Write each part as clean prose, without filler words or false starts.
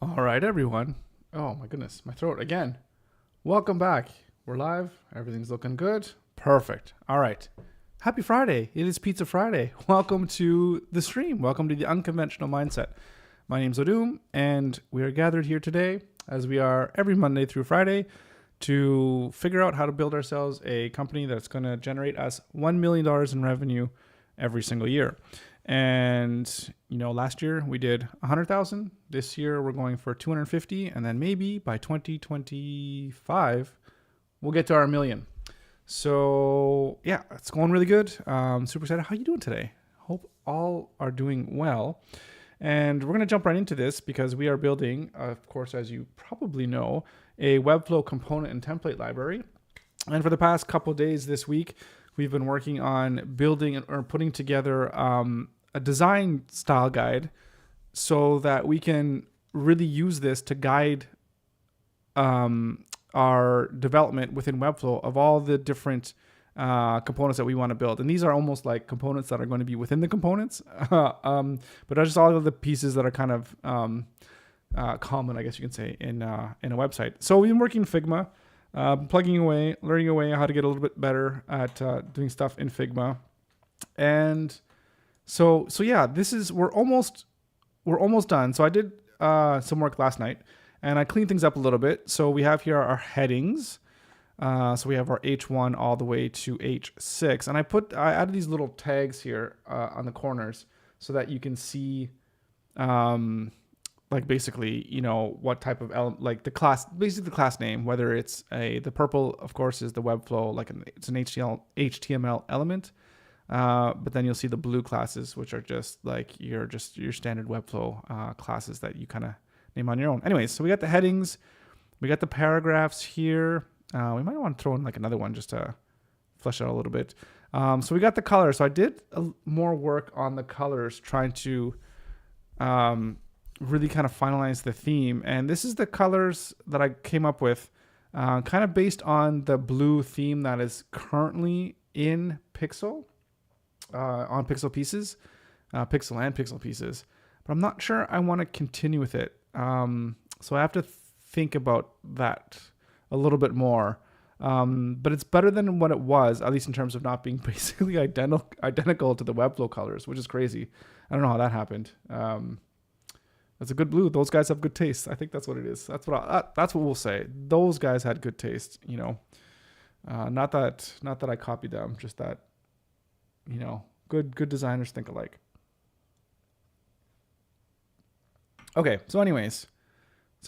All right, everyone. Oh my goodness, my throat again. Welcome back. We're live. Everything's looking good. Perfect. All right. Happy Friday. It is Pizza Friday. Welcome to the stream. Welcome to the Unconventional Mindset. My name's Odum, and we are gathered here today, as we are every Monday through Friday, to figure out how to build ourselves a company that's going to generate us $1 million in revenue every single year. And last year we did 100,000. This year we're going for 250, and then maybe by 2025 we'll get to our million. So yeah, it's going really good. Super excited. How you doing today? Hope all are doing well. And we're going to jump right into this because we are building, of course, as you probably know, a Webflow component and template library. And for the past couple of days this week, we've been working on building or putting together a design style guide so that we can really use this to guide our development within Webflow of all the different components that we want to build. And these are almost like components that are going to be within the components, but are just all of the pieces that are kind of common, I guess you can say, in a website. So we've been working in Figma. Plugging away, learning away how to get a little bit better at doing stuff in Figma, and so yeah, we're almost done. So I did some work last night, and I cleaned things up a little bit. So we have here our headings. So we have our H1 all the way to H6, and I added these little tags here on the corners so that you can see. Like basically, what type of element, like the class, basically the class name, whether it's the purple, of course, is the Webflow, like it's an HTML element. But then you'll see the blue classes, which are just like your standard Webflow classes that you kind of name on your own. Anyways, so we got the headings, we got the paragraphs here. We might want to throw in like another one just to flesh out a little bit. So we got the colors. So I did more work on the colors, trying to really kind of finalize the theme, and this is the colors that I came up with, kind of based on the blue theme that is currently in Pixel, on Pixel pieces, Pixel and Pixel pieces, but I'm not sure I want to continue with it. So I have to think about that a little bit more, but it's better than what it was, at least in terms of not being basically identical to the Webflow colors, which is crazy. I don't know how that happened. It's a good blue. Those guys have good taste. I think that's what it is. That's what we'll say. Those guys had good taste. Not that I copied them. Just that, good designers think alike. Okay. So, anyways,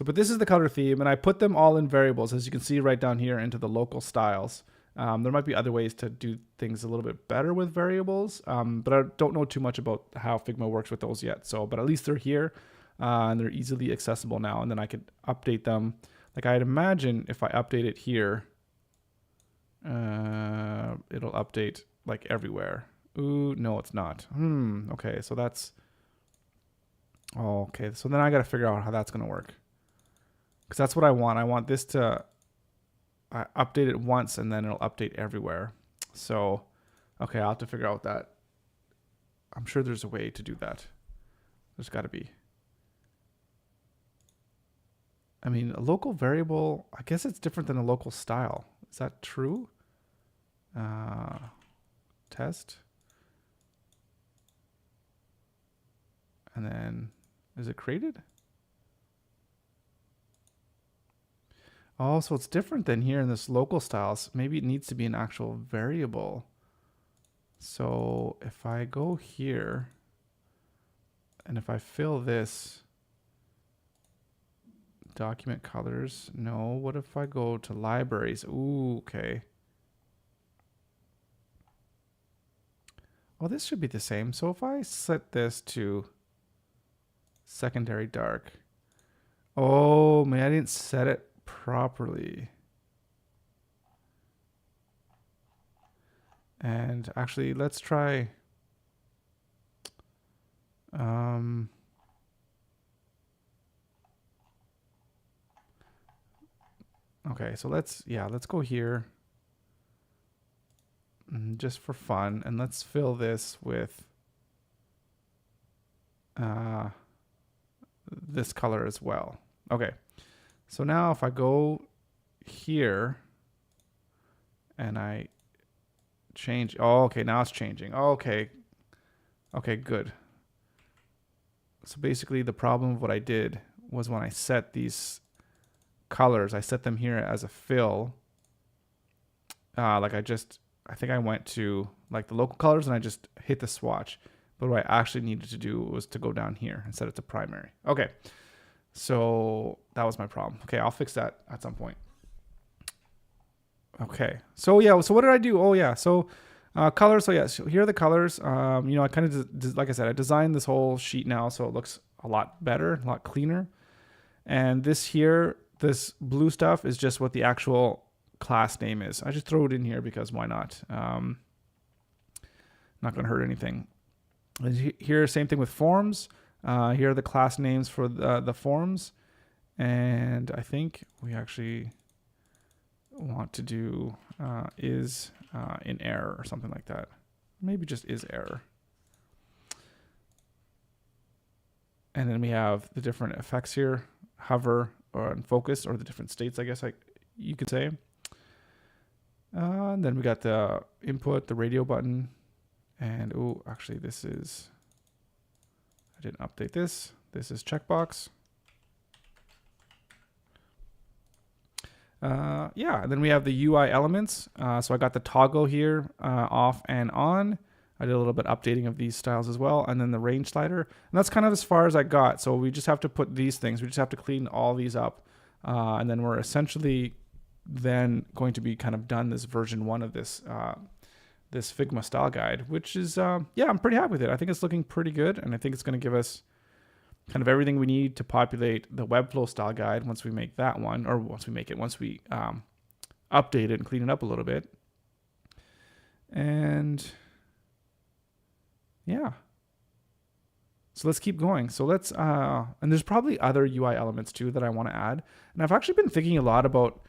but this is the color theme, and I put them all in variables, as you can see right down here, into the local styles. There might be other ways to do things a little bit better with variables, but I don't know too much about how Figma works with those yet. So, but at least they're here. And they're easily accessible now, and then I could update them. Like I'd imagine if I update it here, it'll update like everywhere. Ooh, no, it's not. Okay, so that's... Oh, okay, so then I got to figure out how that's going to work. Because that's what I want. I want this to update it once, and then it'll update everywhere. So, okay, I'll have to figure out that. I'm sure there's a way to do that. There's got to be. I mean, a local variable, I guess it's different than a local style. Is that true? Test. And then, is it created? Oh, so it's different than here in this local styles. Maybe it needs to be an actual variable. So if I go here, and if I fill this, document colors. No. What if I go to libraries? Ooh, okay. Well, this should be the same. So if I set this to secondary dark. Oh, man, I didn't set it properly. And actually, let's try... Okay, so let's go here just for fun, and let's fill this with this color as well. Okay. So now if I go here and I change, oh, okay, now it's changing. Oh, okay. Okay, good. So basically the problem of what I did was when I set these colors, I set them here as a fill. Like I think I went to like the local colors and I just hit the swatch. But what I actually needed to do was to go down here and set it to primary. Okay. So that was my problem. Okay, I'll fix that at some point. Okay. So yeah, so what did I do? Oh yeah. So colors. So yeah, so here are the colors. I kind of, like I said, I designed this whole sheet now so it looks a lot better, a lot cleaner. And this here, this blue stuff is just what the actual class name is. I just throw it in here because why not? Not going to hurt anything. And here, same thing with forms. Here are the class names for the forms. And I think we actually want to do is in error or something like that. Maybe just is error. And then we have the different effects here, hover or focus, or the different states, I guess you could say. And then we got the input, the radio button, and oh, actually this is, I didn't update this. This is checkbox. Yeah, and then we have the UI elements. So I got the toggle here off and on. I did a little bit updating of these styles as well. And then the range slider. And that's kind of as far as I got. So we just have to put these things. We just have to clean all these up. And then we're essentially then going to be kind of done this version 1 of this this Figma style guide, which is, yeah, I'm pretty happy with it. I think it's looking pretty good. And I think it's going to give us kind of everything we need to populate the Webflow style guide once we make that one, or once we update it and clean it up a little bit. And yeah, so let's keep going. So let's, and there's probably other UI elements too that I want to add. And I've actually been thinking a lot about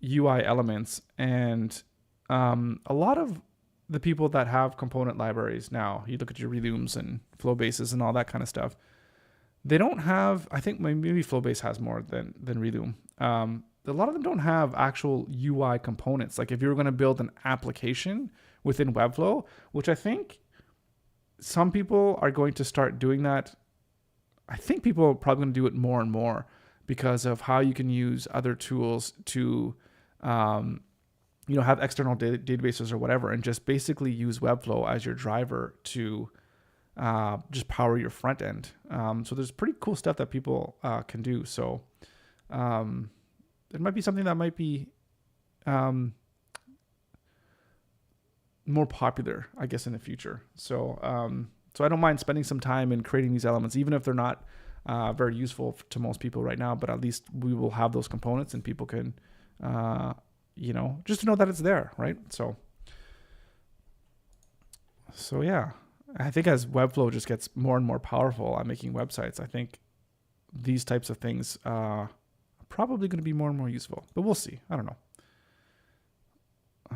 UI elements, and a lot of the people that have component libraries now, you look at your Relooms and Flowbases and all that kind of stuff, they don't have, I think maybe Flowbase has more than Reloom. A lot of them don't have actual UI components. Like if you were going to build an application within Webflow, which I think some people are going to start doing that. I think people are probably going to do it more and more because of how you can use other tools to, have external databases or whatever, and just basically use Webflow as your driver to just power your front end. So there's pretty cool stuff that people can do. So it might be something that might be more popular, I guess, in the future. So I don't mind spending some time in creating these elements, even if they're not very useful to most people right now. But at least we will have those components, and people can, just to know that it's there, right? So yeah. I think as Webflow just gets more and more powerful at making websites, I think these types of things are probably going to be more and more useful. But we'll see. I don't know.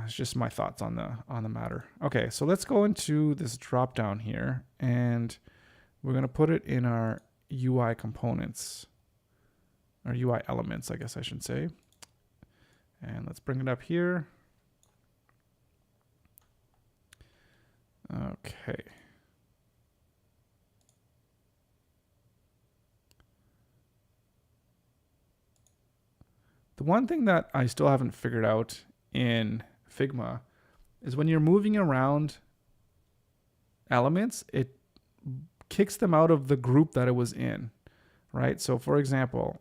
It's just my thoughts on the matter. Okay, so let's go into this drop down here, and we're going to put it in our UI components, or UI elements, I guess I should say. And let's bring it up here. Okay. The one thing that I still haven't figured out in Figma is when you're moving around elements, it kicks them out of the group that it was in, right? So for example,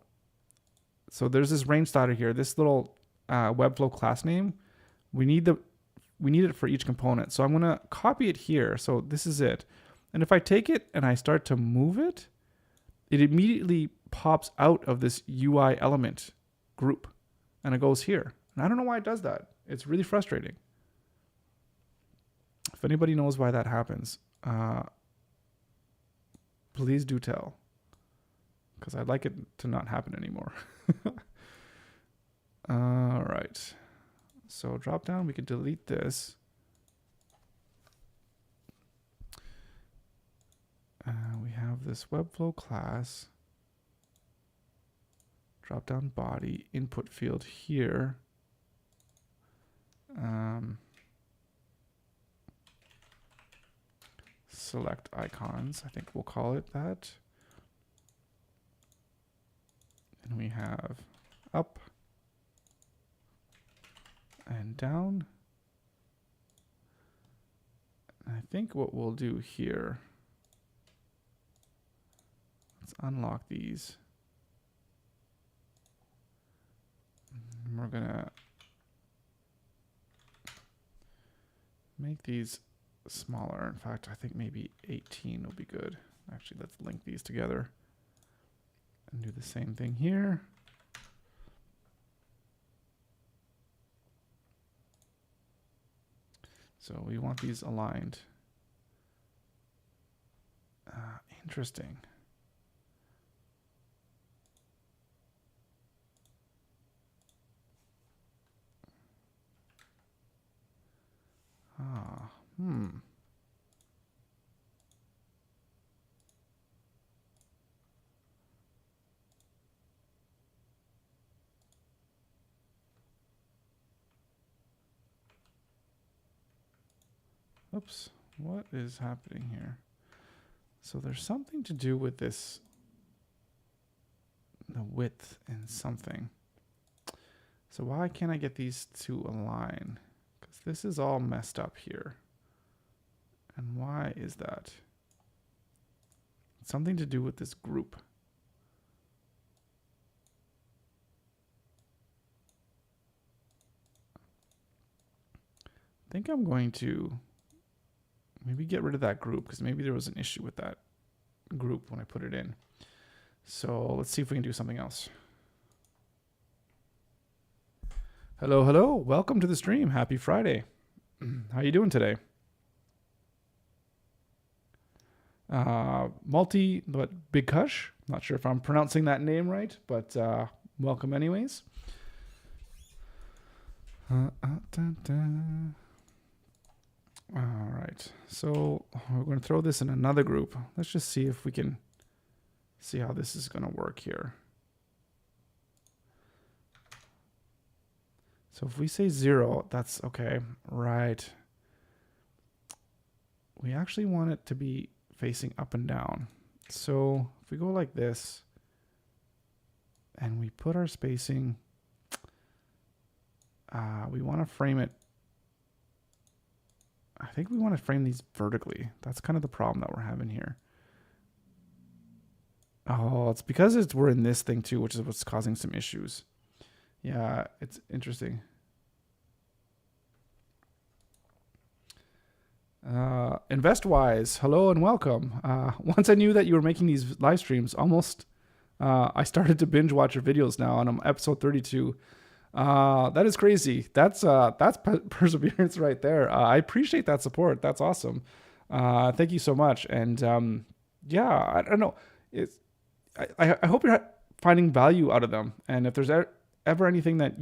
so there's this range slider here, this little Webflow class name. We need it for each component. So I'm going to copy it here. So this is it. And if I take it and I start to move it, it immediately pops out of this UI element group, and it goes here. And I don't know why it does that. It's really frustrating. If anybody knows why that happens, please do tell, because I'd like it to not happen anymore. All right. So drop down, we can delete this. We have this Webflow class. drop down body, input field here. Select icons, I think we'll call it that. And we have up and down. I think what we'll do here, let's unlock these. And we're gonna make these smaller. In fact, I think maybe 18 will be good. Actually, let's link these together and do the same thing here. So we want these aligned. Interesting. Oops, what is happening here? So there's something to do with this, the width and something. So why can't I get these to align? Because this is all messed up here. And why is that? Something to do with this group. I think I'm going to maybe get rid of that group because maybe there was an issue with that group when I put it in. So let's see if we can do something else. Hello, hello. Welcome to the stream. Happy Friday. How you doing today? Multi, but Big Kush. Not sure if I'm pronouncing that name right, but welcome anyways. All right, so we're going to throw this in another group. Let's just see if we can see how this is going to work here. So if we say 0, that's okay, right? We actually want it to be facing up and down. So if we go like this and we put our spacing, we want to frame it. I think we want to frame these vertically. That's kind of the problem that we're having here. Oh, it's because we're in this thing too, which is what's causing some issues. Yeah, it's interesting. InvestWise, hello and welcome. Once I knew that you were making these live streams, I started to binge watch your videos now, and I'm episode 32. That is crazy. That's perseverance right there. I appreciate that support. That's awesome. Thank you so much. And yeah, I don't know. I hope you're finding value out of them. And if there's ever anything that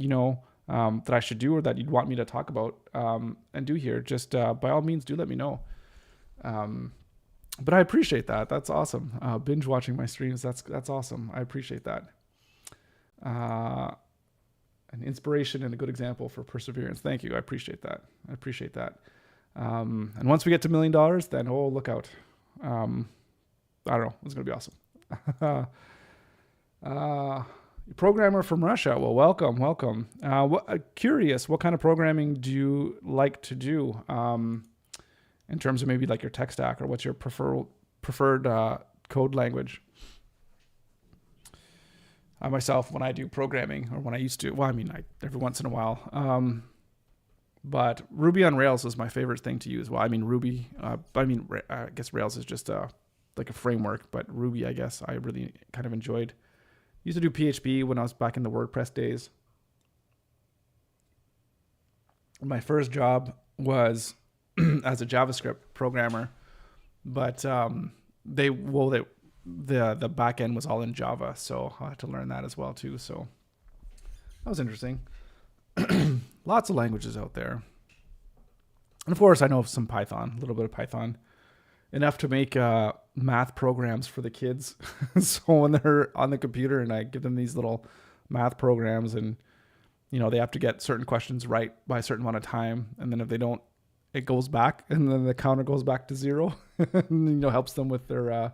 that I should do or that you'd want me to talk about and do here, just by all means do let me know. But I appreciate that. That's awesome. Binge watching my streams. That's awesome. I appreciate that. An inspiration and a good example for perseverance. Thank you. I appreciate that. And once we get to $1 million, then look out. I don't know. It's going to be awesome. Programmer from Russia. Well, welcome. Curious, what kind of programming do you like to do in terms of maybe like your tech stack, or what's your preferred code language? Myself, when I do programming, or when I used to, every once in a while. But Ruby on Rails is my favorite thing to use. Well, I mean Ruby. I guess Rails is just like a framework, but Ruby, I guess, I really kind of enjoyed. Used to do PHP when I was back in the WordPress days. My first job was as a JavaScript programmer, but the back end was all in Java, so I had to learn that as well too. So that was interesting. Lots of languages out there, and of course I know some Python, a little bit of Python, enough to make math programs for the kids. So when they're on the computer and I give them these little math programs, and they have to get certain questions right by a certain amount of time, and then if they don't, it goes back, and then the counter goes back to zero. And, helps them with their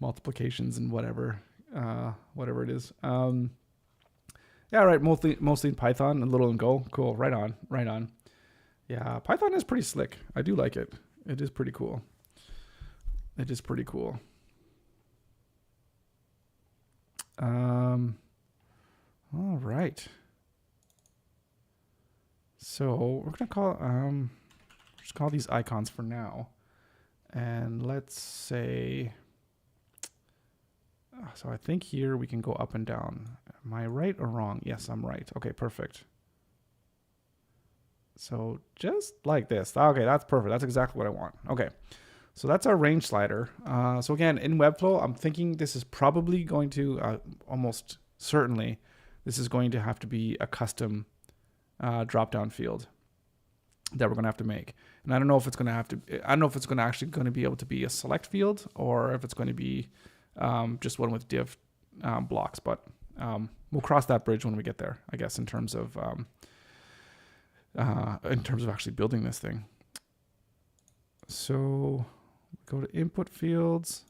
multiplications and whatever it is. Yeah, right. Mostly in Python, a little in Go. Cool. Right on. Yeah, Python is pretty slick. I do like it. It is pretty cool. All right. So we're gonna just call these icons for now, and let's say. So I think here we can go up and down. Am I right or wrong? Yes, I'm right. Okay, perfect. So just like this. Okay, that's perfect. That's exactly what I want. Okay, so that's our range slider. So again, in Webflow, I'm thinking this is probably going to, almost certainly, this is going to have to be a custom drop-down field that we're going to have to make. And I don't know if it's going to actually going to be able to be a select field, or if it's going to be just one with div blocks, but we'll cross that bridge when we get there, I guess, in terms of actually building this thing. So go to input fields,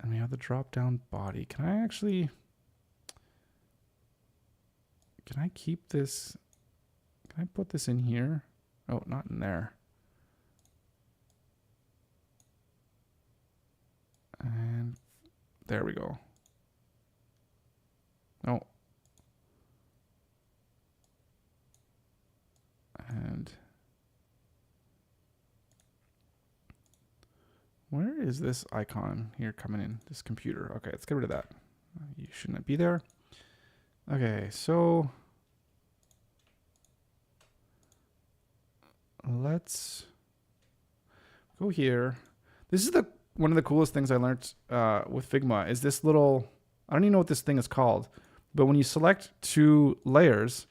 and we have the drop down body. Can I keep this? Can I put this in here? Oh, not in there. And there we go. Oh. And where is this icon here coming in? This computer. Okay, let's get rid of that. You shouldn't be there. Okay, so let's go here. This is one of the coolest things I learned with Figma is this little, I don't even know what this thing is called, but when you select two layers,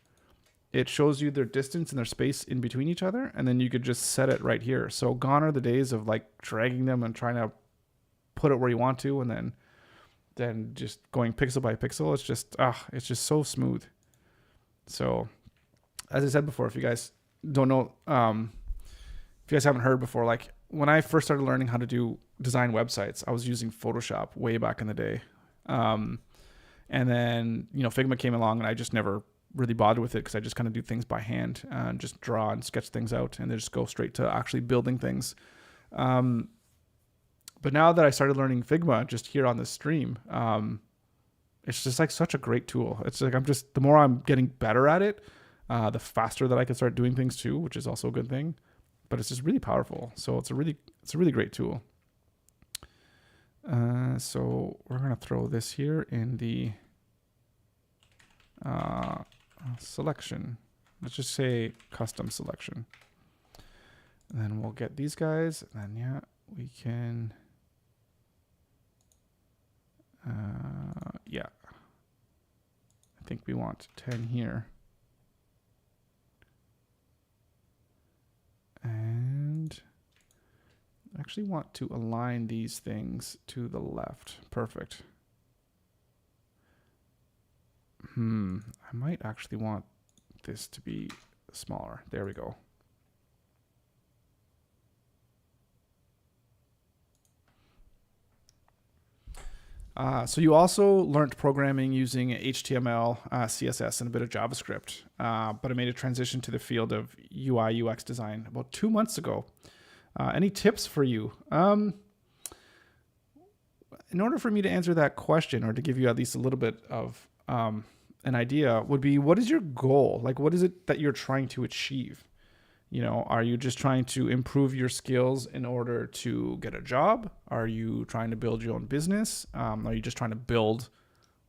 it shows you their distance and their space in between each other, and then you could just set it right here. So gone are the days of like dragging them and trying to put it where you want to, and then just going pixel by pixel. It's just so smooth. So as I said before, if you guys don't know, if you guys haven't heard before, like when I first started learning how to design websites, I was using Photoshop way back in the day. And then, Figma came along, and I just never really bothered with it because I just kind of do things by hand and just draw and sketch things out, and then just go straight to actually building things. But now that I started learning Figma just here on this stream, it's just like such a great tool. It's like the more I'm getting better at it, the faster that I can start doing things too, which is also a good thing. But it's just really powerful. So it's a really great tool. So we're gonna throw this here in the selection. Let's just say custom selection. And then we'll get these guys, and then we can. I think we want 10 here. And I actually want to align these things to the left. Perfect. I might actually want this to be smaller. There we go. So you also learned programming using HTML, CSS, and a bit of JavaScript, but I made a transition to the field of UI, UX design about 2 months ago. Any tips for you? In order for me to answer that question, or to give you at least a little bit of an idea, would be, what is your goal? Like, what is it that you're trying to achieve? Are you just trying to improve your skills in order to get a job? Are you trying to build your own business? Are you just trying to build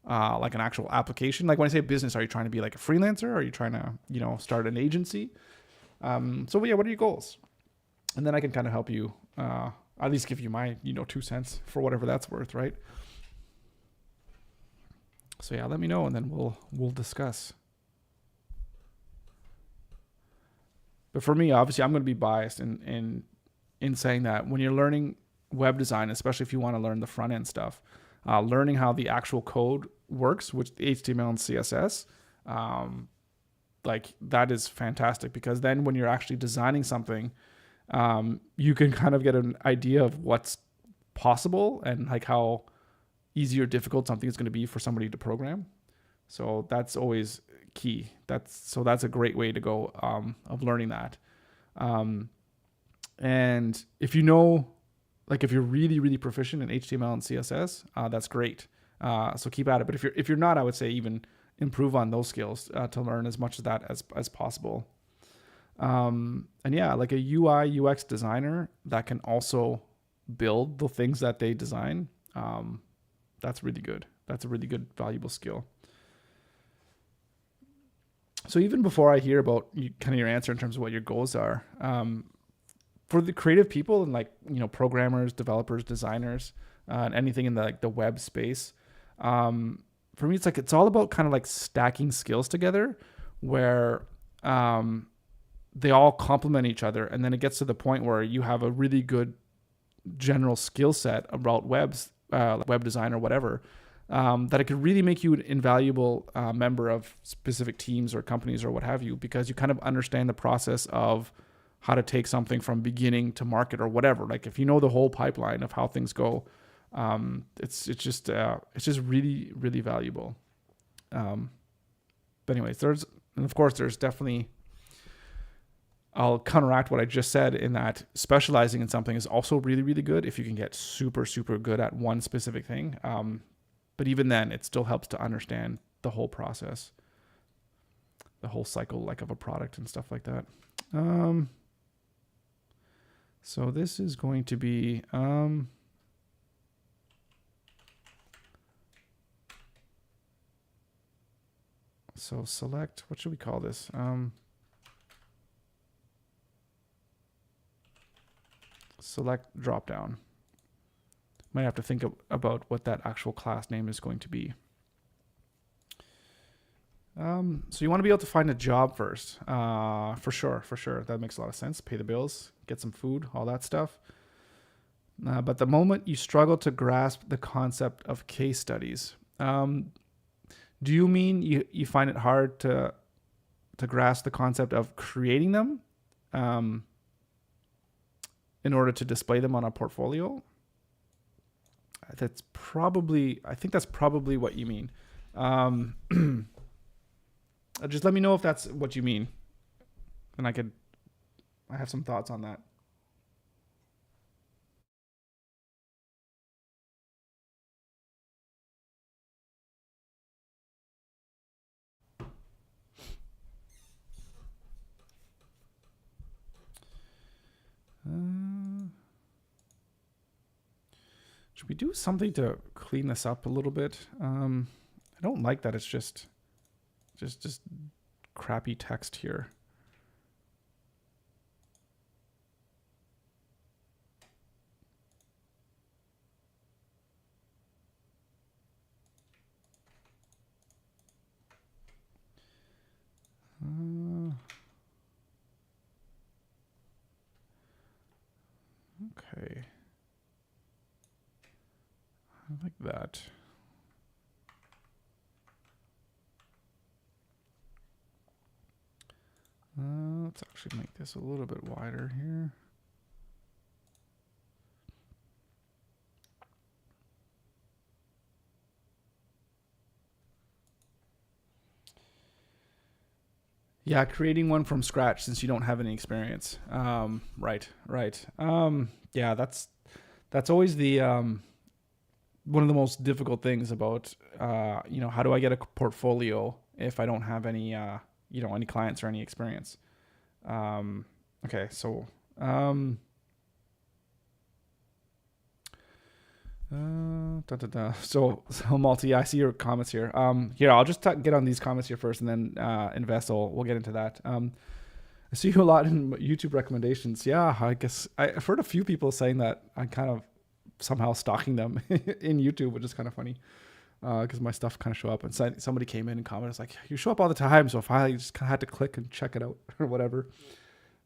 like an actual application? Like when I say business, are you trying to be like a freelancer? Are you trying to, start an agency? So yeah, what are your goals? And then I can kind of help you, at least give you my, 2 cents for whatever that's worth, right? So yeah, let me know, and then we'll discuss. But for me, obviously, I'm going to be biased in saying that when you're learning web design, especially if you want to learn the front end stuff, learning how the actual code works with HTML and CSS, like that is fantastic, because then when you're actually designing something, you can kind of get an idea of what's possible and like how easy or difficult something is going to be for somebody to program. So that's always key. That's a great way to go of learning that. And if you know, like if you're really, really proficient in HTML and CSS, that's great. So keep at it. But if you're not, I would say even improve on those skills to learn as much of that as possible. And yeah, like a UI UX designer that can also build the things that they design, that's really good. That's a really good, valuable skill. So even before I hear about kind of your answer in terms of what your goals are, for the creative people and like, you know, programmers, developers, designers, and anything in the web space, for me, it's all about kind of like stacking skills together where they all complement each other. And then it gets to the point where you have a really good general skill set about web design or whatever, that it could really make you an invaluable member of specific teams or companies or what have you, because you kind of understand the process of how to take something from beginning to market or whatever. Like if you know the whole pipeline of how things go, it's just really, really valuable. But anyways, there's definitely, I'll counteract what I just said in that specializing in something is also really, really good if you can get super, super good at one specific thing. But even then, it still helps to understand the whole process, the whole cycle, like of a product and stuff like that. So this is going to be, so select, what should we call this? Select dropdown. Might have to think about what that actual class name is going to be. So you want to be able to find a job first, for sure. That makes a lot of sense. Pay the bills, get some food, all that stuff. But the moment you struggle to grasp the concept of case studies, do you mean you find it hard to grasp the concept of creating them in order to display them on a portfolio? I think that's probably what you mean. Just let me know if that's what you mean, and I have some thoughts on that. Should we do something to clean this up a little bit? I don't like that it's just crappy text here. Okay. I like that. Let's actually make this a little bit wider here. Yeah, creating one from scratch since you don't have any experience. Right. Yeah, that's always the one of the most difficult things about how do I get a portfolio if I don't have any any clients or any experience. Okay, so So Malty, I see your comments here. Here, I'll just get on these comments here first, and then Invest. We'll get into that. I see you a lot in YouTube recommendations. Yeah, I guess I've heard a few people saying that I'm kind of somehow stalking them in YouTube, which is kind of funny because my stuff kind of show up. And somebody came in and commented, it's like, you show up all the time, so if I just kind of had to click and check it out or whatever.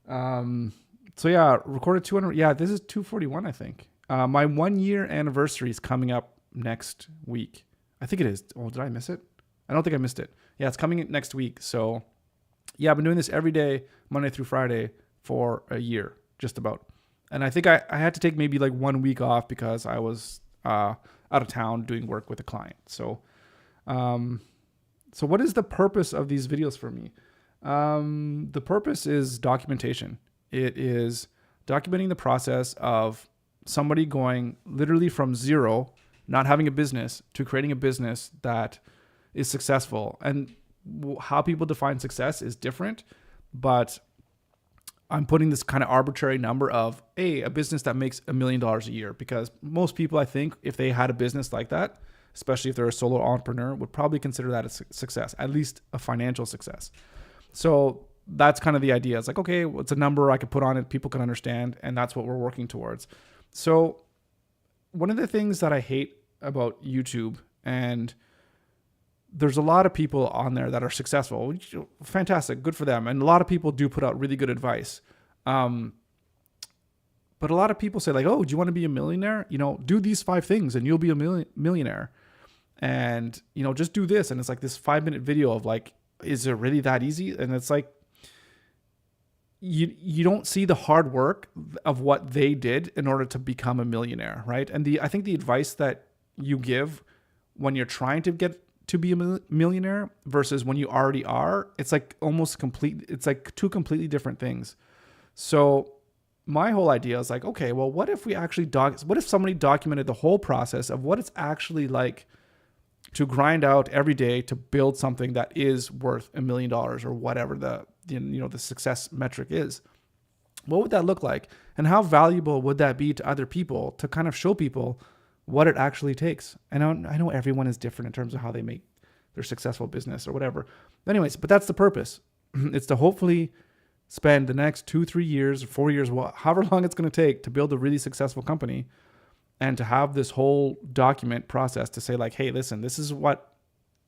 So yeah, recorded 200. Yeah, this is 241, I think. My 1 year anniversary is coming up next week. I think it is. Oh, did I miss it? I don't think I missed it. Yeah, it's coming next week. So yeah, I've been doing this every day, Monday through Friday for a year, just about. And I think I had to take maybe like 1 week off because I was out of town doing work with a client. So, so what is the purpose of these videos for me? The purpose is documentation. It is documenting the process of somebody going literally from zero, not having a business, to creating a business that is successful. And how people define success is different, but I'm putting this kind of arbitrary number of a business that makes $1 million a year, because most people, I think, if they had a business like that, especially if they're a solo entrepreneur, would probably consider that a success, at least a financial success. So that's kind of the idea. It's like, okay, well, it's a number I could put on it, people can understand, and that's what we're working towards. So one of the things that I hate about YouTube, and there's a lot of people on there that are successful, fantastic, good for them. And a lot of people do put out really good advice. But a lot of people say like, oh, do you want to be a millionaire? Do these 5 things and you'll be a millionaire. And, just do this. And it's like this 5-minute video of like, is it really that easy? And it's like, you don't see the hard work of what they did in order to become a millionaire, right? And I think the advice that you give when you're trying to get to be a millionaire versus when you already are, it's like almost complete. It's like 2 completely different things. So my whole idea is like, okay, well, what if we actually what if somebody documented the whole process of what it's actually like to grind out every day to build something that is worth $1 million or whatever the success metric is? What would that look like? And how valuable would that be to other people to kind of show people what it actually takes? And I know everyone is different in terms of how they make their successful business or whatever. Anyways, but that's the purpose. It's to hopefully spend the next 2, 3 years, 4 years, however long it's going to take to build a really successful company, and to have this whole document process to say like, hey, listen, this is what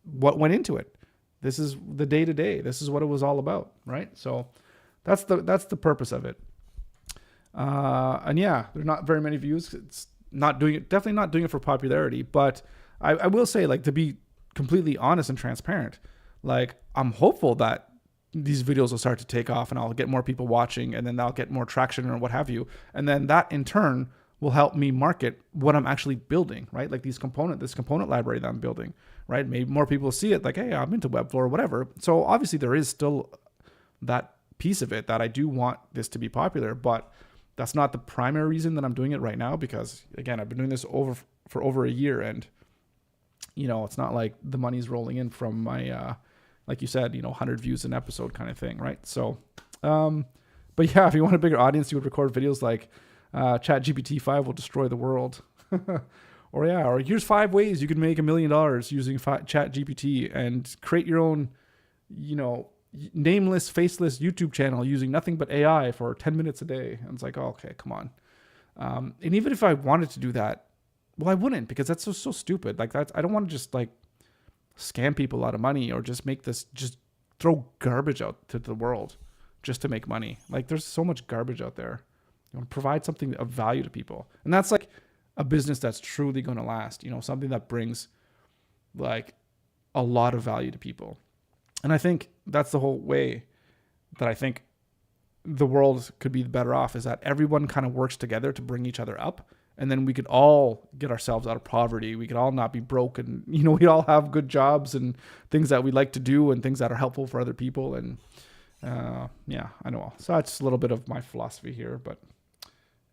went into it. This is the day-to-day. This is what it was all about, right? So that's the purpose of it. And yeah, there's not very many views. It's definitely not doing it for popularity, but I will say, like, to be completely honest and transparent, like, I'm hopeful that these videos will start to take off and I'll get more people watching, and then I'll get more traction or what have you. And then that in turn will help me market what I'm actually building, right? Like this component library that I'm building, right? Maybe more people see it like, hey, I'm into Webflow or whatever. So obviously there is still that piece of it that I do want this to be popular, but that's not the primary reason that I'm doing it right now, because again, I've been doing this for over a year, and it's not like the money's rolling in from my, like you said, 100 views an episode kind of thing, right? So, but yeah, if you want a bigger audience, you would record videos like, ChatGPT 5 will destroy the world. or here's 5 ways you can make $1 million using ChatGPT, and create your own, nameless, faceless YouTube channel using nothing but AI for 10 minutes a day. And it's like, oh, okay, come on. And even if I wanted to do that, well, I wouldn't, because that's so stupid. Like I don't want to just like scam people out of money, or just throw garbage out to the world just to make money. Like there's so much garbage out there. You want to provide something of value to people. And that's like a business that's truly going to last, something that brings like a lot of value to people. And I think that's the whole way that I think the world could be better off, is that everyone kind of works together to bring each other up. And then we could all get ourselves out of poverty. We could all not be broke, and, we all have good jobs and things that we like to do and things that are helpful for other people. And yeah, I know. So that's a little bit of my philosophy here, but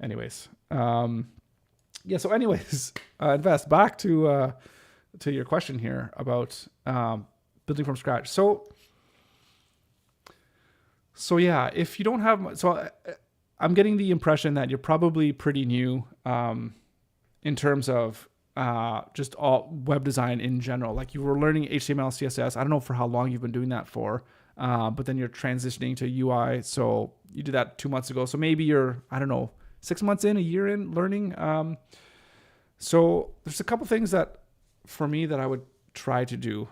anyways, yeah. So anyways, Invest, back to your question here about building from scratch. So yeah, if you don't have, I'm getting the impression that you're probably pretty new in terms of just all web design in general. Like you were learning HTML, CSS. I don't know for how long you've been doing that for, but then you're transitioning to UI. So you did that 2 months ago. So maybe you're, I don't know, 6 months in, a year in learning. So there's a couple things that for me that I would try to do.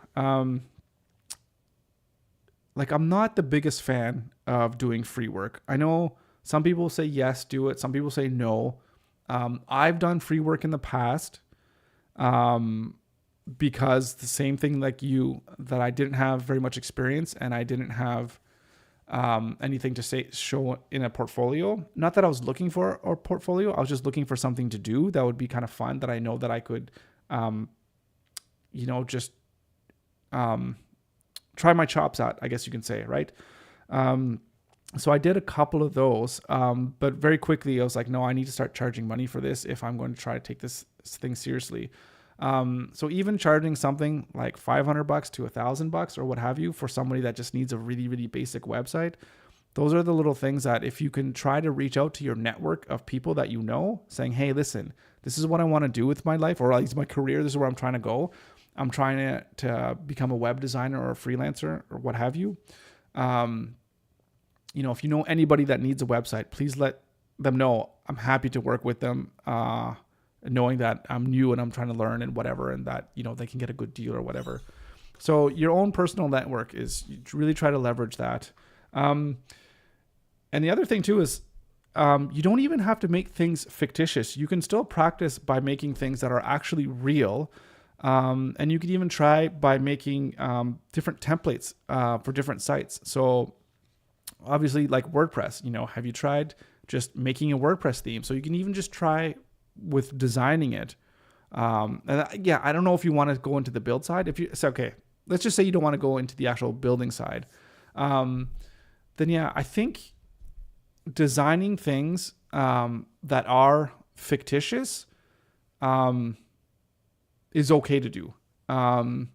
Like I'm not the biggest fan of doing free work. I know some people say yes, do it. Some people say no. I've done free work in the past. because the same thing like you, that I didn't have very much experience and I didn't have anything to show in a portfolio. Not that I was looking for a portfolio. I was just looking for something to do that would be kind of fun, that I know that I could, just try my chops at, I guess you can say, right? So I did a couple of those, but very quickly I was like, no, I need to start charging money for this if I'm going to try to take this thing seriously. So even charging something like $500 to $1,000 or what have you for somebody that just needs a really, really basic website, those are the little things that if you can try to reach out to your network of people that you know, saying, hey, listen, this is what I want to do with my life, or at least my career. This is where I'm trying to go. I'm trying to become a web designer or a freelancer or what have you. If you know anybody that needs a website, please let them know. I'm happy to work with them, knowing that I'm new and I'm trying to learn and whatever, and that, they can get a good deal or whatever. So your own personal network is, you really try to leverage that. And the other thing too is, you don't even have to make things fictitious. You can still practice by making things that are actually real. And you could even try by making different templates for different sites. So obviously like WordPress, have you tried just making a WordPress theme? So you can even just try with designing it. I don't know if you want to go into the build side. Okay, let's just say you don't want to go into the actual building side. I think designing things that are fictitious is okay to do. But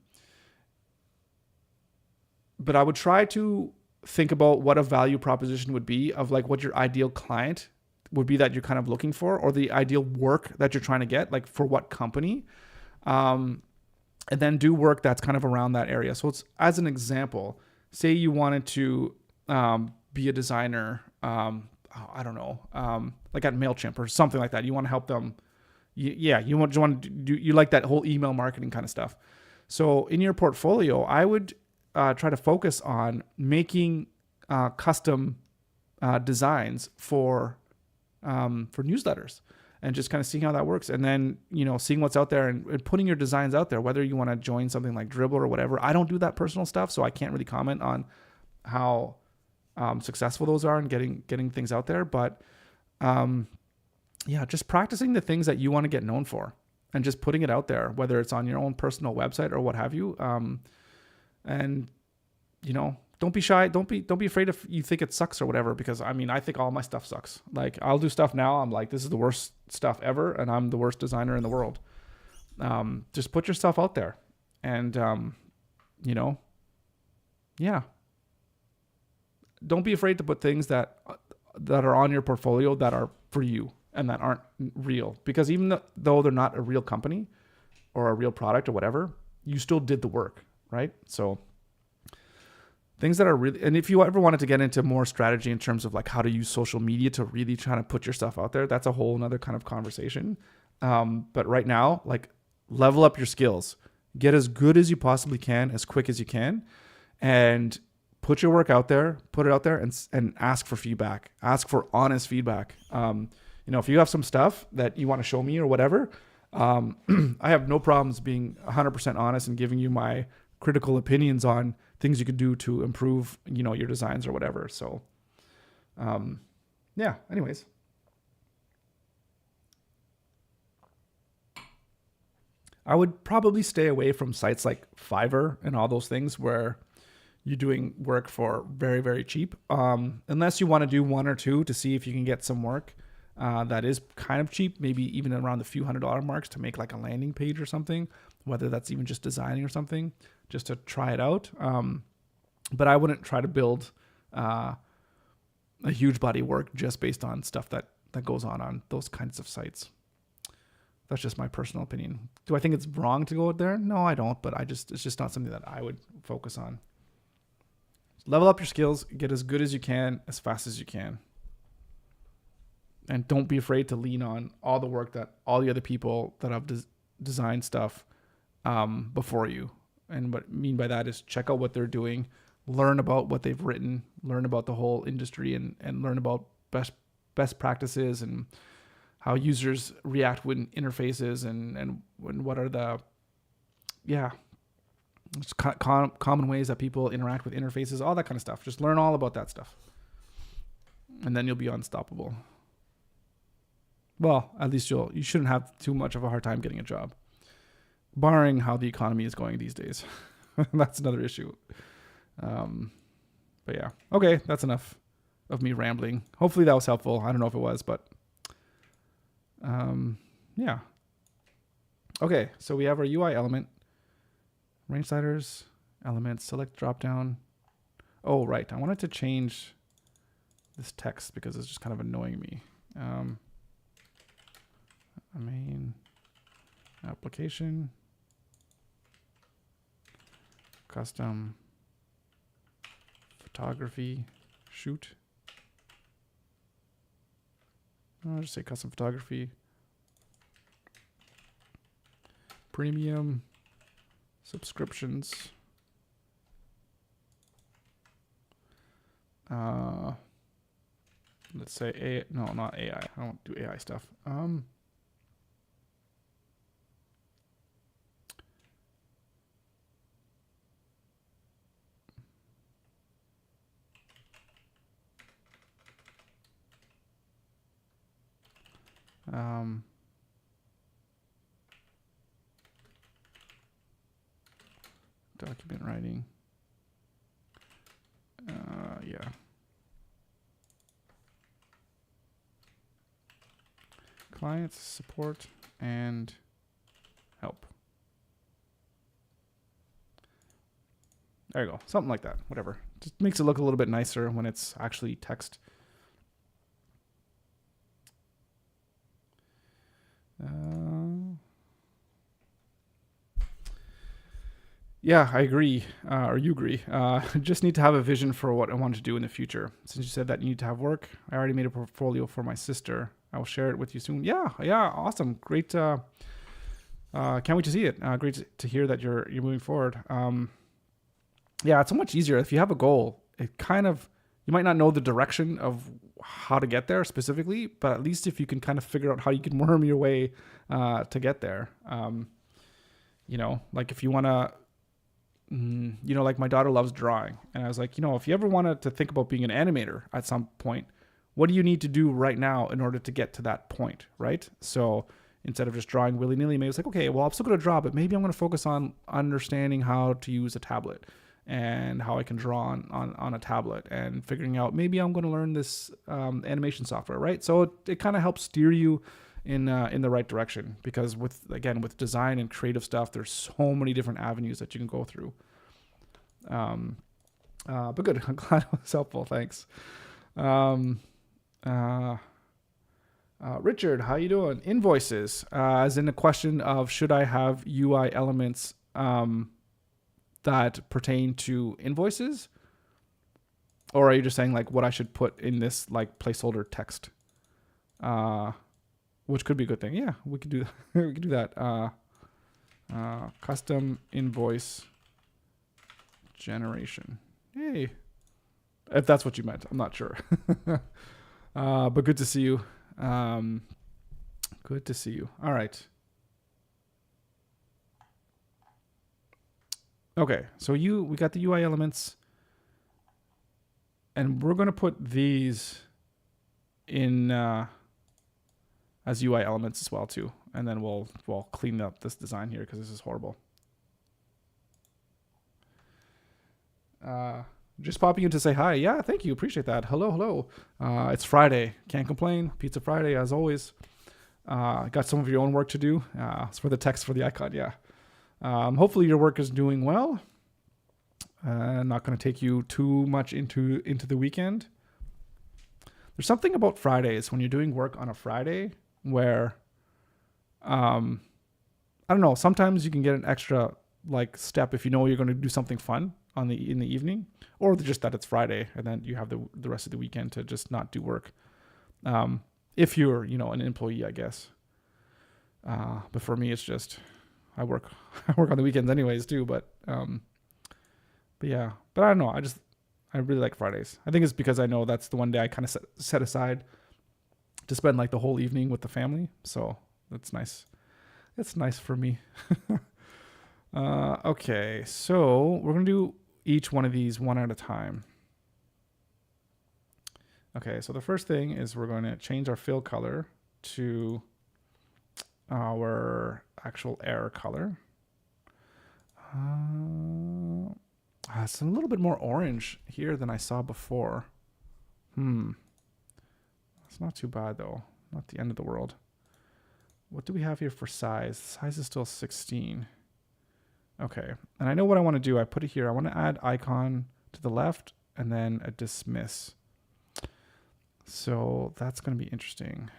I would try to think about what a value proposition would be of like what your ideal client would be that you're kind of looking for, or the ideal work that you're trying to get, like for what company, and then do work that's kind of around that area. So it's, as an example, say you wanted to be a designer, I don't know, like at MailChimp or something like that. You want to help them. You want to do, you like that whole email marketing kind of stuff. So in your portfolio, I would try to focus on making custom designs for newsletters, and just kind of seeing how that works. And then, seeing what's out there and putting your designs out there, whether you want to join something like Dribbble or whatever. I don't do that personal stuff, so I can't really comment on how successful those are in getting things out there. But just practicing the things that you want to get known for and just putting it out there, whether it's on your own personal website or what have you. And don't be shy. Don't be afraid if you think it sucks or whatever, because I think all my stuff sucks. Like, I'll do stuff now, I'm like, this is the worst stuff ever, and I'm the worst designer in the world. Just put your stuff out there, and don't be afraid to put things that are on your portfolio that are for you and that aren't real, because even though they're not a real company or a real product or whatever, you still did the work, right? So things that are really, and if you ever wanted to get into more strategy in terms of like how to use social media to really try to put your stuff out there, that's a whole nother kind of conversation. But right now, like, level up your skills, get as good as you possibly can, as quick as you can, and put your work out there, put it out there, and ask for feedback, ask for honest feedback. If you have some stuff that you want to show me or whatever, I have no problems being 100% honest and giving you my critical opinions on things you could do to improve, your designs or whatever. So, anyways. I would probably stay away from sites like Fiverr and all those things where you're doing work for very, very cheap. Unless you want to do one or two to see if you can get some work that is kind of cheap, maybe even around the few $100 marks, to make like a landing page or something, whether that's even just designing or something, just to try it out. But I wouldn't try to build a huge body of work just based on stuff that goes on those kinds of sites. That's just my personal opinion. Do I think it's wrong to go out there? No, I don't, but it's just not something that I would focus on. Level up your skills, get as good as you can, as fast as you can. And don't be afraid to lean on all the work that all the other people that have designed stuff before you. And what I mean by that is check out what they're doing, learn about what they've written, learn about the whole industry, and learn about best practices and how users react when interfaces, and what are the yeah, just common ways that people interact with interfaces, all that kind of stuff. Just learn all about that stuff, and then you'll be unstoppable. Well, at least you shouldn't have too much of a hard time getting a job, barring how the economy is going these days. That's another issue. But yeah, okay, that's enough of me rambling. Hopefully that was helpful. I don't know if it was, but yeah. Okay, so we have our UI element, range sliders, elements, select dropdown. Oh, right. I wanted to change this text because it's just kind of annoying me. Main application, custom photography shoot. I'll just say custom photography. Premium subscriptions. Let's say no, not AI. I don't do AI stuff. Document writing. Yeah. Clients, support, and help. There you go. Something like that. Whatever. Just makes it look a little bit nicer when it's actually text. Yeah, I agree. Or you agree. Just need to have a vision for what I want to do in the future. Since you said that you need to have work, I already made a portfolio for my sister. I will share it with you soon. Yeah, awesome. Great. Can't wait to see it. Great to hear that you're moving forward. Yeah, it's so much easier if you have a goal. It kind of, you might not know the direction of how to get there specifically, but at least if you can kind of figure out how you can worm your way to get there. Like if you want to, like my daughter loves drawing, and I was like, if you ever wanted to think about being an animator at some point, what do you need to do right now in order to get to that point, right? So instead of just drawing willy-nilly, maybe it's like, okay, well, I'm still going to draw, but maybe I'm going to focus on understanding how to use a tablet and how I can draw on a tablet, and figuring out maybe I'm going to learn this animation software, right? So it kind of helps steer you in the right direction, because with design and creative stuff, there's so many different avenues that you can go through. But good. I'm glad it was helpful. Thanks. Richard, how you doing? Invoices, as in the question of should I have UI elements that pertain to invoices, or are you just saying like what I should put in this like placeholder text? Which could be a good thing. Yeah, we could do that. We could do that. Custom invoice generation. Hey, if that's what you meant, I'm not sure. But good to see you. Good to see you. All right. Okay, so we got the UI elements, and we're going to put these in as UI elements as well too, and then we'll clean up this design here because this is horrible. Just popping in to say hi. Yeah, thank you. Appreciate that. Hello. It's Friday. Can't complain. Pizza Friday as always. Got some of your own work to do. It's for the text for the icon. Yeah. Hopefully your work is doing well. Not going to take you too much into the weekend. There's something about Fridays when you're doing work on a Friday where, I don't know, sometimes you can get an extra like step if you know you're going to do something fun in the evening, or just that it's Friday and then you have the rest of the weekend to just not do work. If you're, an employee, I guess. But for me, it's just, I work on the weekends anyways too, but yeah, but I don't know. I really like Fridays. I think it's because I know that's the one day I kind of set aside to spend like the whole evening with the family. So that's nice. It's nice for me. Okay, so we're going to do each one of these one at a time. Okay, so the first thing is we're going to change our fill color to our actual air color. It's a little bit more orange here than I saw before. It's not too bad though. Not the end of the world. What do we have here for size? Size is still 16. Okay, and I know what I want to do. I put it here. I want to add icon to the left and then a dismiss. So that's going to be interesting.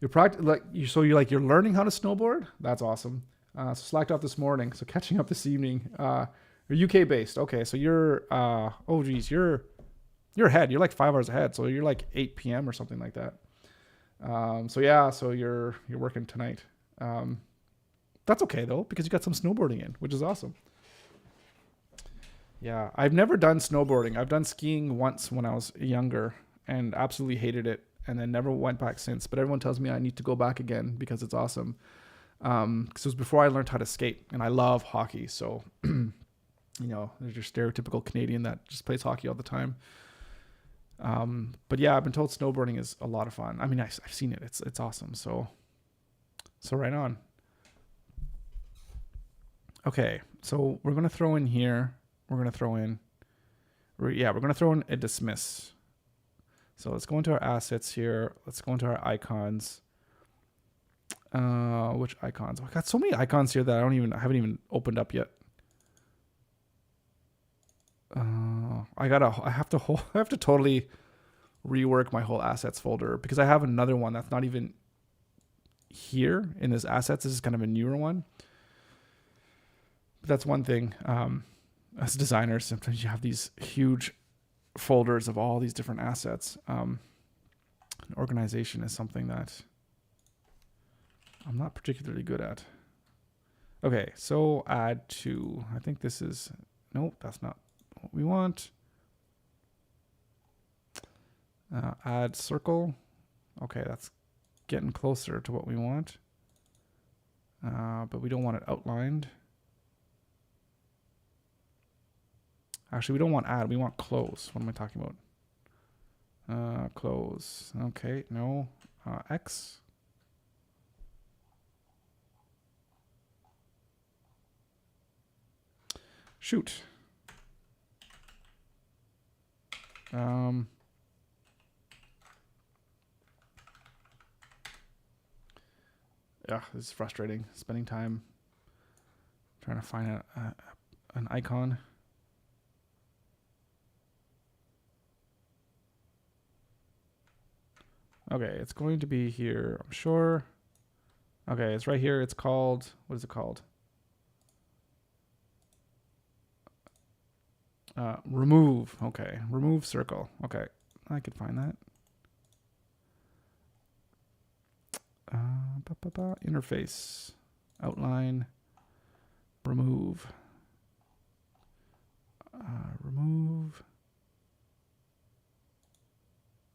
You're learning how to snowboard. That's awesome. So slacked off this morning. So catching up this evening. You're UK based. Okay, so you're you're ahead. You're like 5 hours ahead. So you're like 8 p.m. or something like that. So you're working tonight. That's okay though, because you got some snowboarding in, which is awesome. Yeah, I've never done snowboarding. I've done skiing once when I was younger and absolutely hated it, and then never went back since. But everyone tells me I need to go back again because it's awesome. Because it was before I learned how to skate, and I love hockey. So, there's your stereotypical Canadian that just plays hockey all the time. But yeah, I've been told snowboarding is a lot of fun. I mean, I've seen it. It's awesome. So right on. Okay, so we're gonna throw in here. We're gonna throw in a dismiss. So let's go into our assets here. Let's go into our icons. Which icons? I got so many icons here that I haven't even opened up yet. I have to totally rework my whole assets folder because I have another one that's not even here in this assets. This is kind of a newer one. But that's one thing. As designers, sometimes you have these huge folders of all these different assets. Organization is something that I'm not particularly good at. Okay, so add to, I think this is, nope, that's not what we want. Add circle. Okay, that's getting closer to what we want. But we don't want it outlined. Actually, we don't want add, we want close. What am I talking about? Close. Okay, no. X. Shoot. Yeah, this is frustrating. Spending time trying to find an icon. Okay, it's going to be here, I'm sure. Okay, it's right here. It's called, what is it called? Remove. Okay, remove circle. Okay, I could find that. Interface, outline, remove, remove.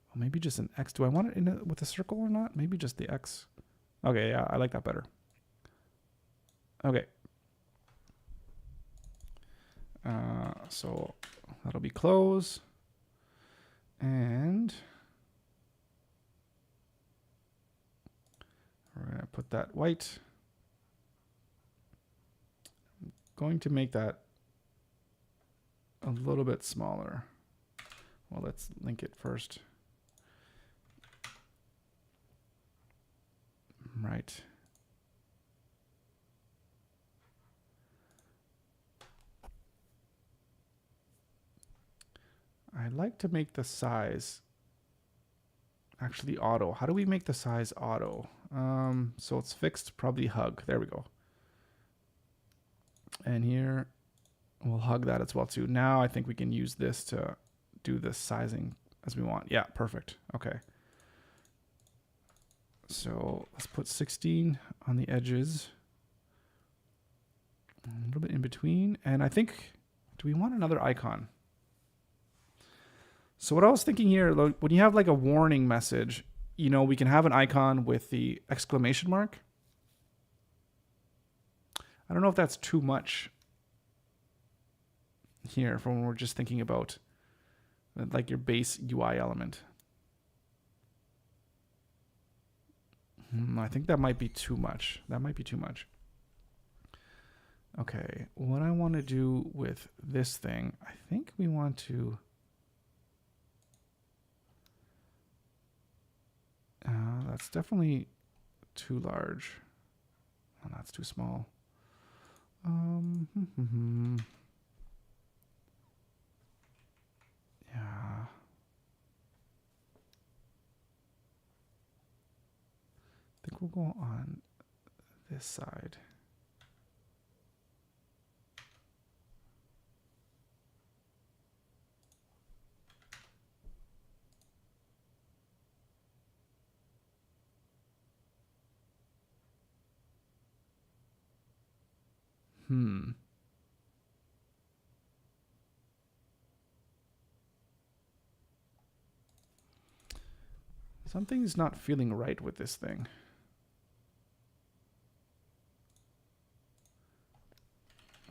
Oh, maybe just an X. Do I want it with a circle or not? Maybe just the X. Okay, yeah, I like that better. Okay. So that'll be close. And we're going to put that white. I'm going to make that a little bit smaller. Well, let's link it first. Right. I like to make the size actually auto. How do we make the size auto? So it's fixed, probably hug. There we go. And here we'll hug that as well too. Now I think we can use this to do the sizing as we want. Yeah, perfect. Okay. So let's put 16 on the edges. A little bit in between. And I think, do we want another icon? So what I was thinking here, like, when you have like a warning message, you know, we can have an icon with the exclamation mark. I don't know if that's too much here from when we're just thinking about like your base UI element. I think that might be too much. That might be too much. Okay, what I want to do with this thing, I think we want to... that's definitely too large. Oh, that's too small. Yeah. I think we'll go on this side. Something's not feeling right with this thing.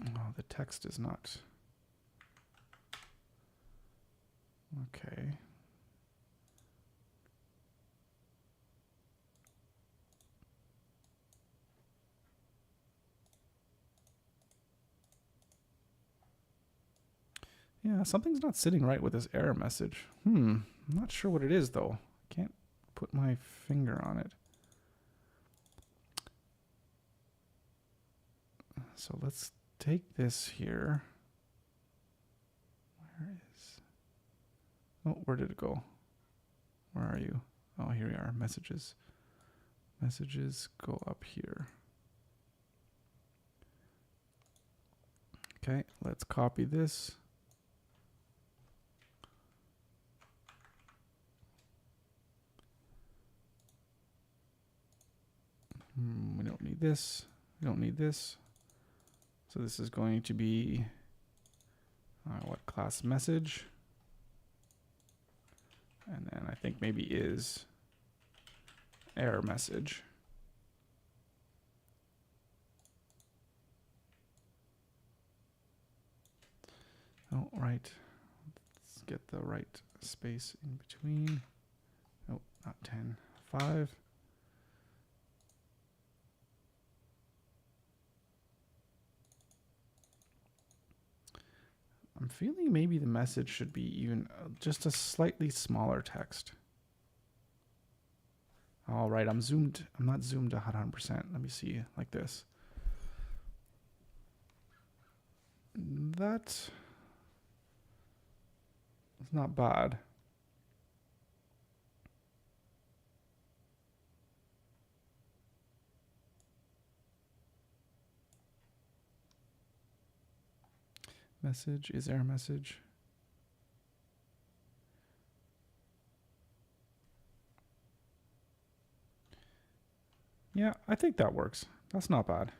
Oh, the text is not. Okay. Yeah, something's not sitting right with this error message. I'm not sure what it is though. Can't put my finger on it. So let's take this here. Where is... Oh, where did it go? Where are you? Oh, here we are. Messages. Messages go up here. Okay, let's copy this. We don't need this. We don't need this. So this is going to be what class message? And then I think maybe is error message. Oh, right. Let's get the right space in between. Oh, not 10, 5. I'm feeling maybe the message should be even just a slightly smaller text. All right, I'm not zoomed 100%. Let me see like this. That is not bad. Message is error message. Yeah, I think that works. That's not bad.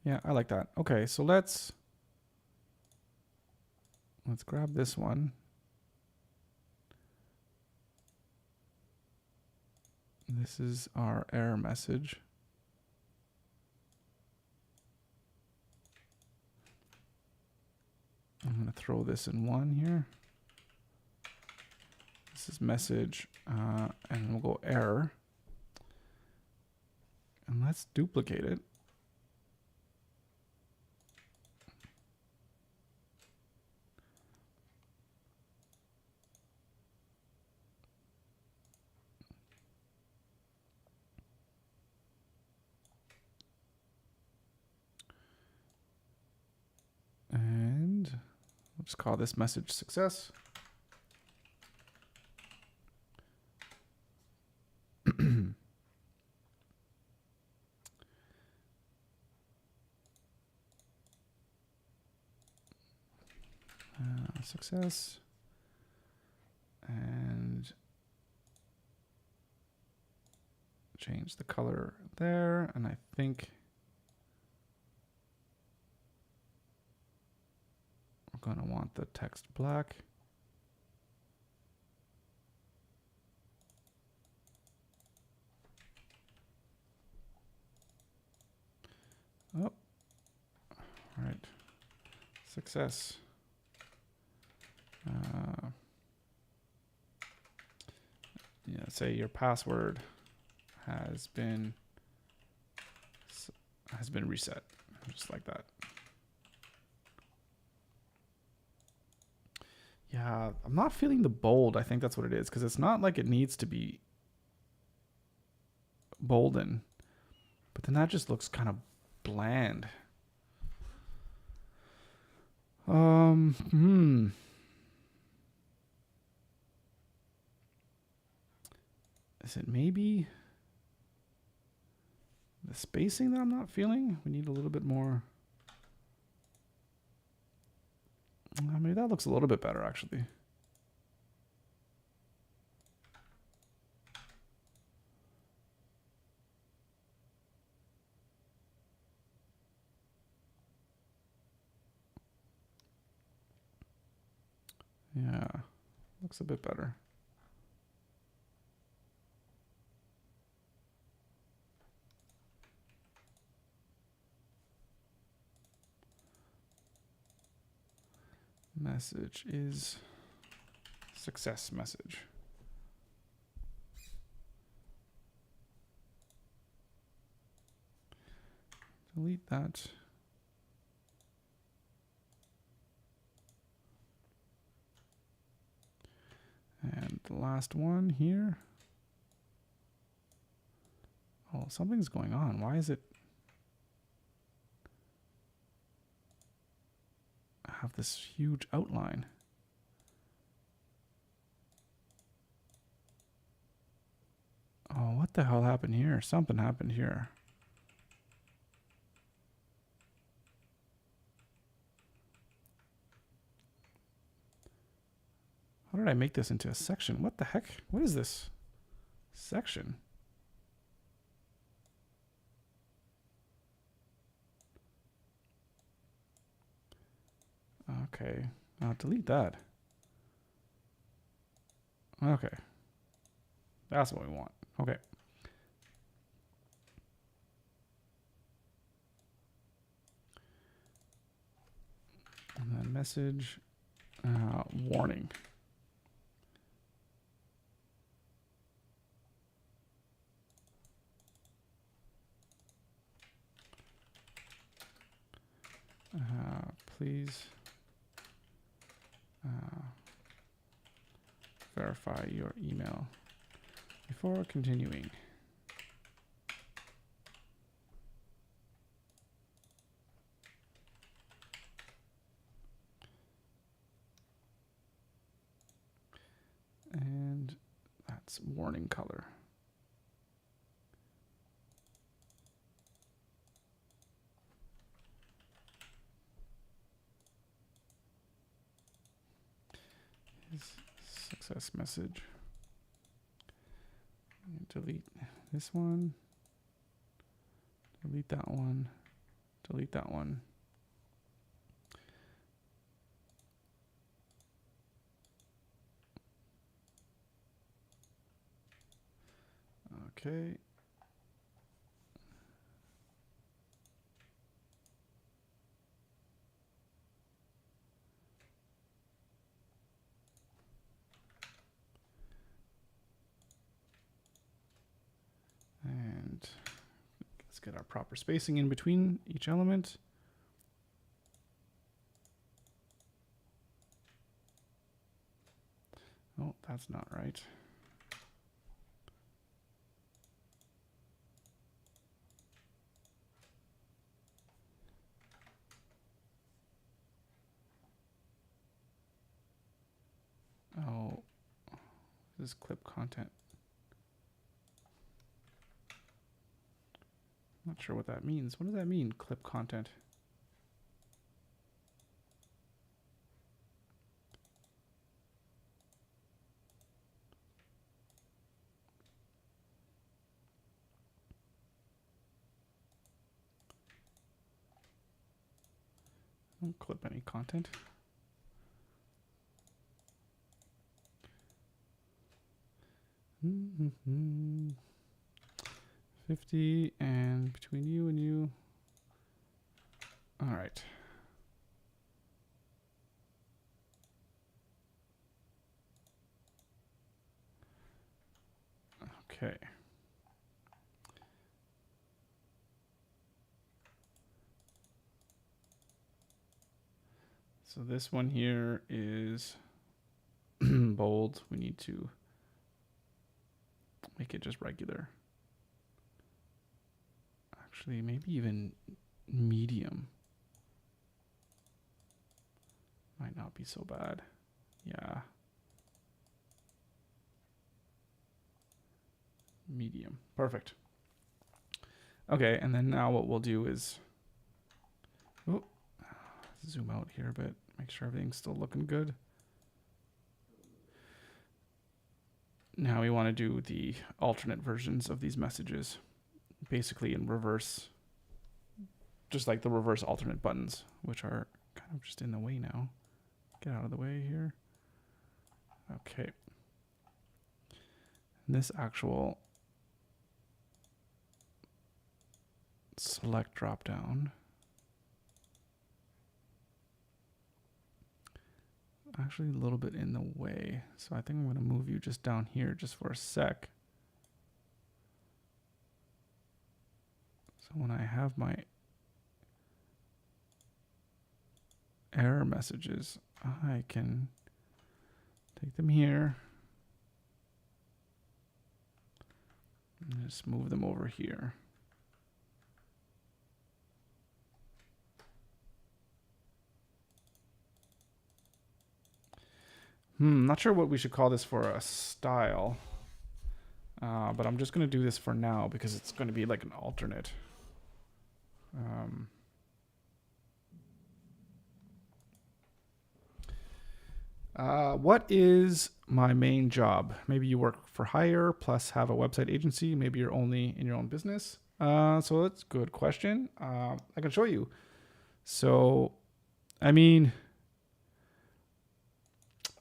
Yeah, I like that. Okay, so let's grab this one. This is our error message. I'm going to throw this in one here. This is message, and we'll go error. And let's duplicate it. And we'll just call this message success. Success. And change the color there. And I think gonna want the text black. Oh, all right. Success. Yeah, say your password has been reset, just like that. Yeah, I'm not feeling the bold. I think that's what it is, because it's not like it needs to be bolden, but then that just looks kind of bland. Is it maybe the spacing that I'm not feeling? We need a little bit more. Maybe that looks a little bit better, actually. Yeah, looks a bit better. Message is success message. Delete that. And the last one here. Oh, something's going on. Why is it have this huge outline? Oh, what the hell happened here? Something happened here. How did I make this into a section? What the heck? What is this? Section? Okay. I'll delete that. Okay. That's what we want. Okay. And then message warning. Please verify your email before continuing. And that's warning color. Success message. Delete this one. Delete that one. Delete that one. Okay. And let's get our proper spacing in between each element. Oh, that's not right. Oh, this is clip content. Not sure what that means. What does that mean, clip content? Don't clip any content. 50 and between you and you. All right. Okay. So this one here is bold. We need to make it just regular. Actually, maybe even medium. Might not be so bad. Yeah. Medium. Perfect. Okay, and then now what we'll do is zoom out here a bit, make sure everything's still looking good. Now we want to do the alternate versions of these messages, basically in reverse, just like the reverse alternate buttons, which are kind of just in the way now. Get out of the way here. Okay. And this actual select drop down actually a little bit in the way, so I think I'm going to move you just down here just for a sec. So when I have my error messages, I can take them here and just move them over here. Not sure what we should call this for a style, but I'm just going to do this for now because it's going to be like an alternate. What is my main job? Maybe you work for hire plus have a website agency. Maybe you're only in your own business. So that's a good question. I can show you. So,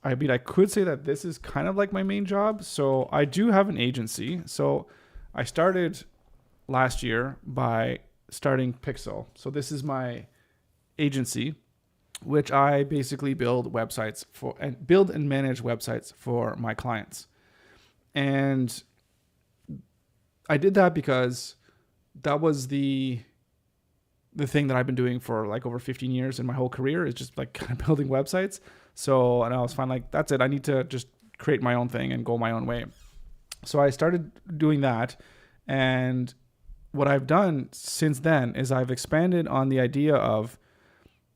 I could say that this is kind of like my main job. So I do have an agency. So I started last year by starting Pixel. So this is my agency, which I basically build websites for and build and manage websites for my clients. And I did that because that was the thing that I've been doing for like over 15 years in my whole career, is just like kind of building websites. So, and I was finally like, that's it. I need to just create my own thing and go my own way. So I started doing that. And what I've done since then is I've expanded on the idea of,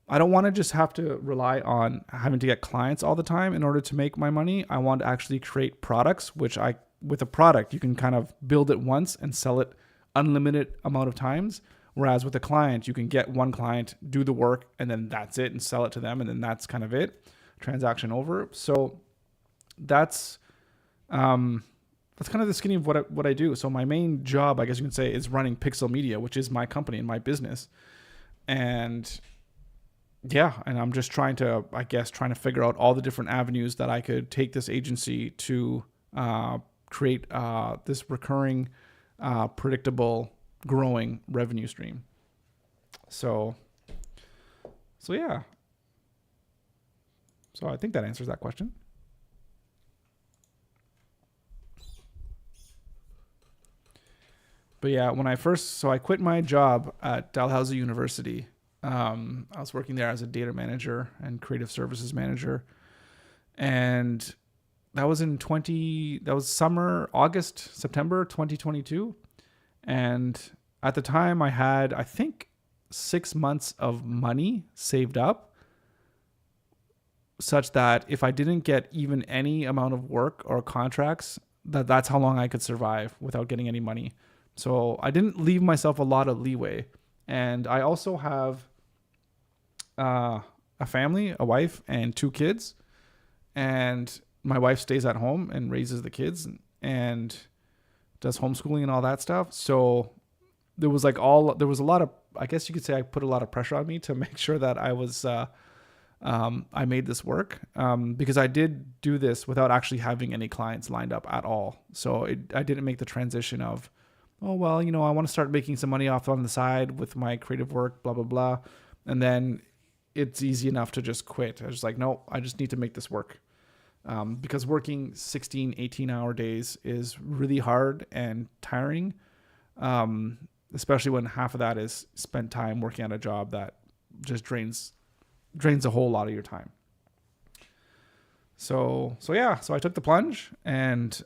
I don't want to just have to rely on having to get clients all the time in order to make my money. I want to actually create products, with a product, you can kind of build it once and sell it unlimited amount of times. Whereas with a client, you can get one client, do the work, and then that's it, and sell it to them. And then that's kind of it. Transaction over. So that's kind of the skinny of what I do. So my main job, I guess you can say, is running Pixel Media, which is my company and my business. And yeah, and I'm just trying to figure out all the different avenues that I could take this agency to create this recurring, predictable, growing revenue stream. So yeah. So I think that answers that question. But yeah, I quit my job at Dalhousie University. I was working there as a data manager and creative services manager. And that was September 2022. And at the time I had, I think, 6 months of money saved up, such that if I didn't get even any amount of work or contracts, that's how long I could survive without getting any money. So I didn't leave myself a lot of leeway. And I also have a family, a wife, and 2 kids. And my wife stays at home and raises the kids and does homeschooling and all that stuff. So there was a lot of, I guess you could say I put a lot of pressure on me to make sure that I was I made this work because I did do this without actually having any clients lined up at all. So I didn't make the transition of, oh, well, you know, I want to start making some money off on the side with my creative work, blah, blah, blah. And then it's easy enough to just quit. I was like, no, I just need to make this work. Because working 16, 18-hour days is really hard and tiring, especially when half of that is spent time working at a job that just drains a whole lot of your time. So I took the plunge and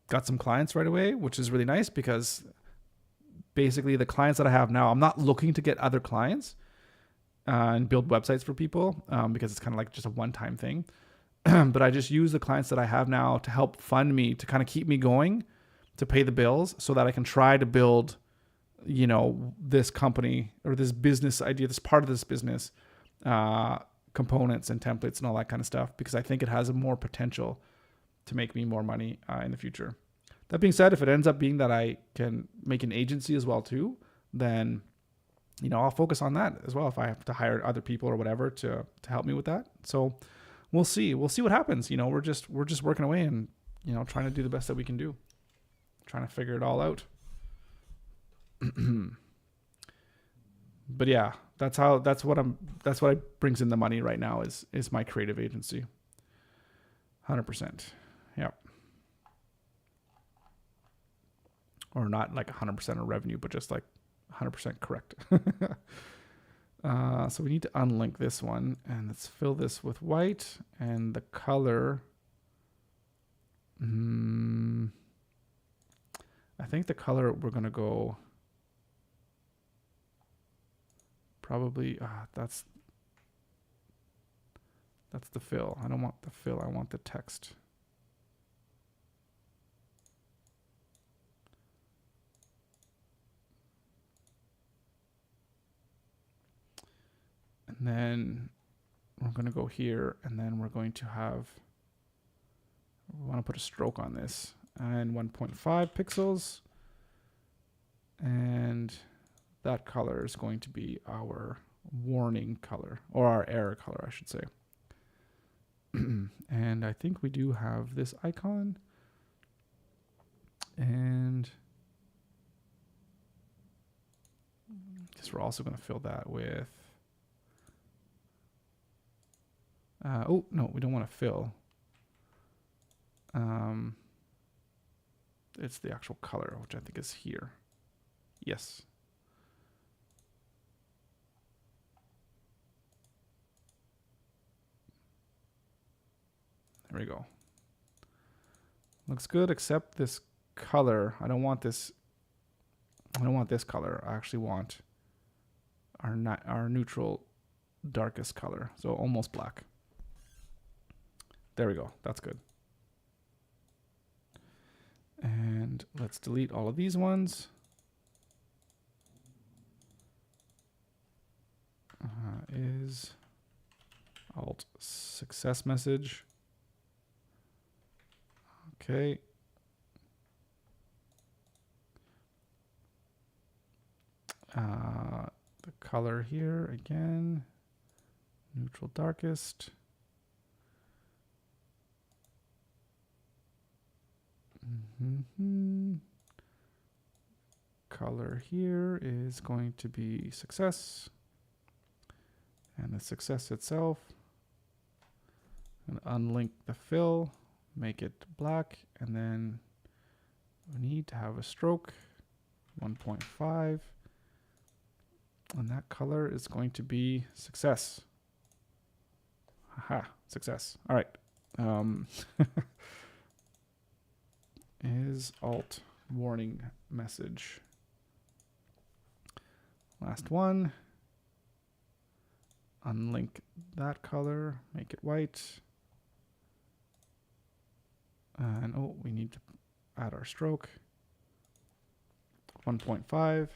got some clients right away, which is really nice because basically the clients that I have now, I'm not looking to get other clients and build websites for people because it's kind of like just a one-time thing. But I just use the clients that I have now to help fund me, to kind of keep me going, to pay the bills so that I can try to build, you know, this company or this business idea, this part of this business, components and templates and all that kind of stuff, because I think it has a more potential to make me more money in the future. That being said, if it ends up being that I can make an agency as well too, then, you know, I'll focus on that as well if I have to hire other people or whatever to help me with that. So we'll see what happens. You know, we're just working away and, you know, trying to do the best that we can do, trying to figure it all out. But yeah, that's what brings in the money right now is my creative agency. 100%. Yep. Or not like 100% of revenue, but just like 100% correct. So we need to unlink this one, and let's fill this with white, and the color. I think the color we're going to go probably, that's the fill. I don't want the fill. I want the text. And then we're going to go here, and then we're going to we want to put a stroke on this, and 1.5 pixels. And that color is going to be our warning color, or our error color, I should say. And I think we do have this icon. And I guess we're also going to fill that with... oh, no, we don't want to fill. It's the actual color, which I think is here. Yes. There we go. Looks good, except this color. I don't want this color. I actually want our neutral darkest color. So almost black. There we go. That's good. And let's delete all of these ones. Is alt success message. Okay. The color here again, neutral darkest. Color here is going to be success, and the success itself, and unlink the fill, make it black, and then we need to have a stroke 1.5, and that color is going to be success. Aha, success. All right. Is alt warning message. Last one. Unlink that color, make it white. And oh, we need to add our stroke. 1.5.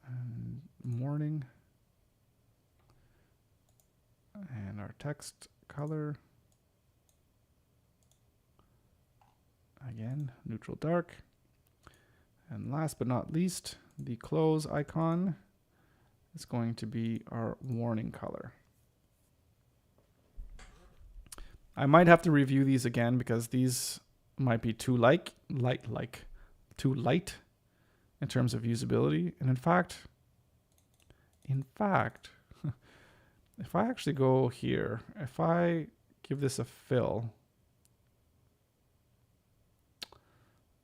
And warning. And our text color. Again, neutral dark. And last but not least, the close icon is going to be our warning color. I might have to review these again because these might be too too light in terms of usability. And in fact, if I actually go here, if I give this a fill,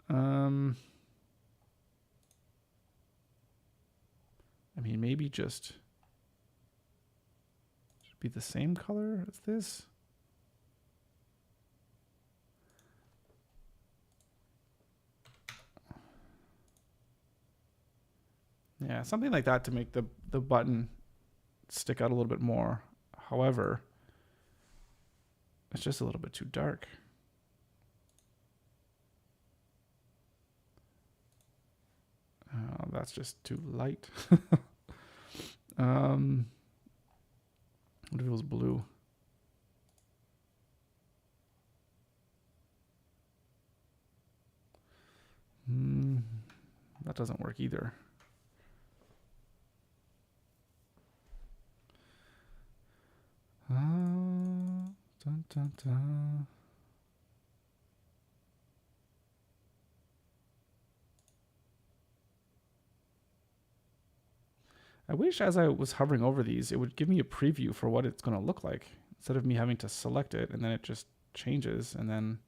I mean, maybe just should be the same color as this. Yeah, something like that to make the button stick out a little bit more. However, it's just a little bit too dark. That's just too light. What if it was blue? That doesn't work either. Dun, dun, dun. I wish as I was hovering over these, it would give me a preview for what it's going to look like instead of me having to select it and then it just changes and then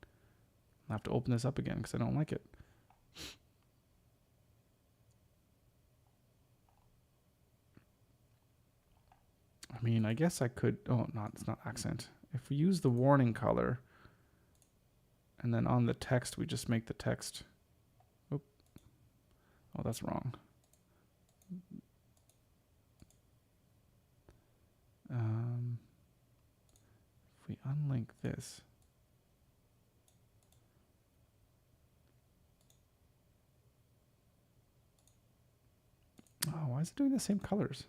I have to open this up again because I don't like it. I mean, I guess I could, it's not accent. If we use the warning color and then on the text, we just make the text, oh, that's wrong. If we unlink this, why is it doing the same colors?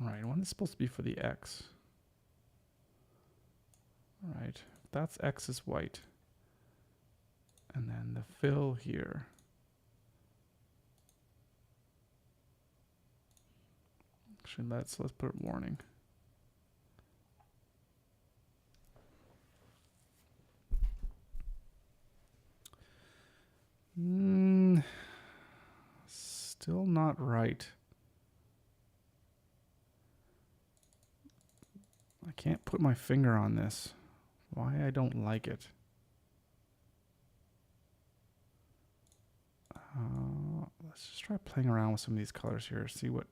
All right, one is supposed to be for the X. All right, that's X is white. And then the fill here. Actually, let's put warning. Still not right. I can't put my finger on this. Why I don't like it. Let's just try playing around with some of these colors here. See what.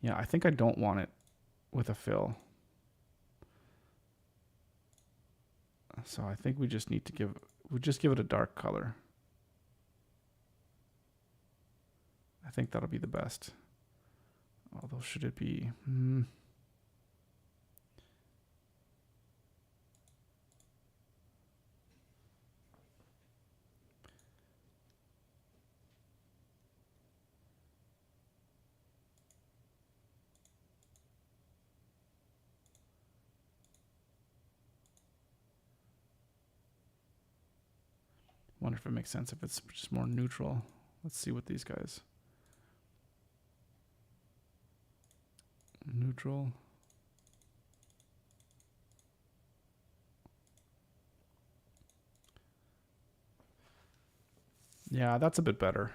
Yeah, I think I don't want it with a fill. So I think we just need to give it a dark color. I think that'll be the best. Although should it be? Wonder if it makes sense if it's just more neutral. Let's see what these guys. Neutral. Yeah, that's a bit better.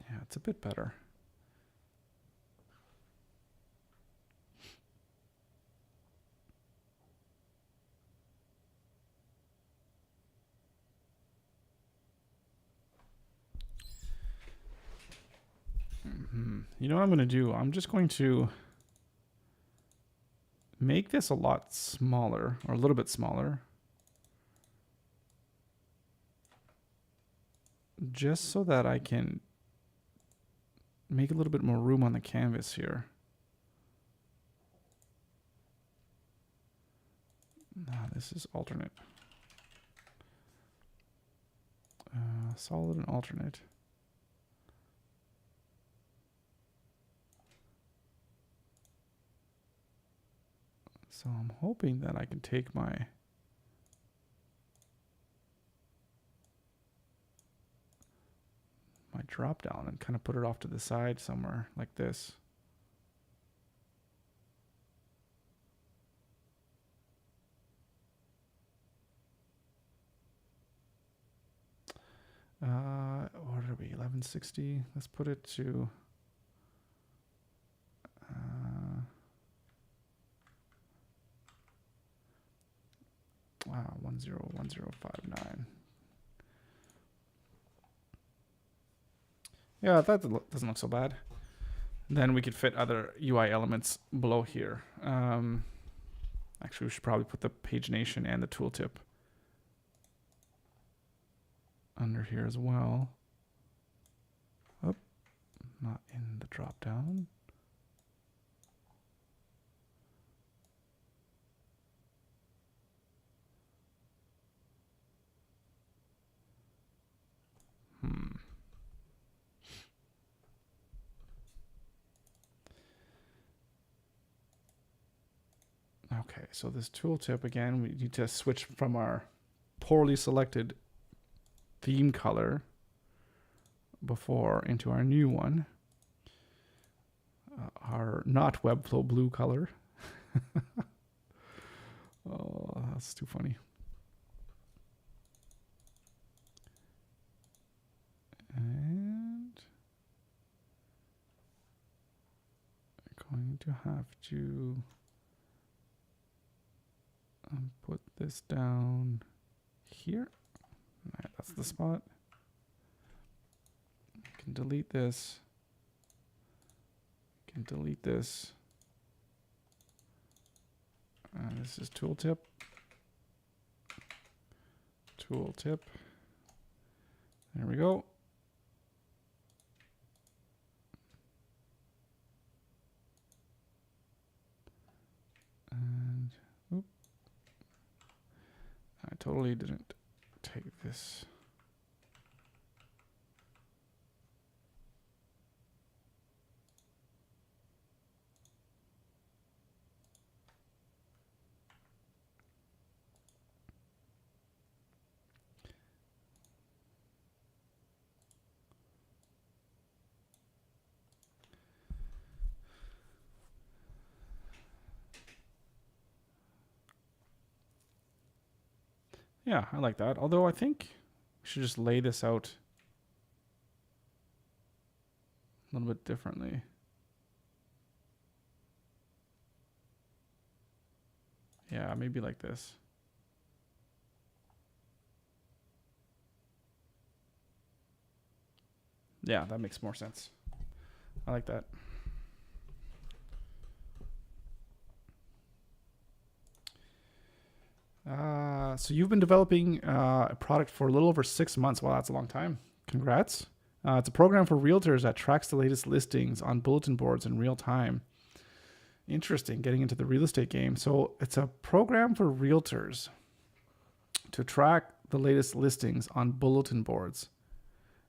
Yeah, it's a bit better. You know what I'm going to do? I'm just going to make this a lot smaller, or a little bit smaller. Just so that I can make a little bit more room on the canvas here. This is alternate. Solid and alternate. So I'm hoping that I can take my drop down and kind of put it off to the side somewhere like this. What are we, 1160? Let's put it to 101059. Yeah, that doesn't look so bad. Then we could fit other UI elements below here. Actually, we should probably put the pagination and the tooltip under here as well. Oh, not in the drop down. Okay, so this tooltip, again, we need to switch from our poorly selected theme color before into our new one. Our not Webflow blue color. Oh, that's too funny. And I'm going to have to put this down here. Right, that's the spot. I can delete this. I can delete this. This is tooltip. Tooltip. There we go. And oop. I totally didn't take this. Yeah, I like that. Although I think we should just lay this out a little bit differently. Yeah, maybe like this. Yeah, that makes more sense. I like that. So you've been developing a product for a little over 6 months. Wow, that's a long time. Congrats. It's a program for realtors that tracks the latest listings on bulletin boards in real time. Interesting, getting into the real estate game. So it's a program for realtors to track the latest listings on bulletin boards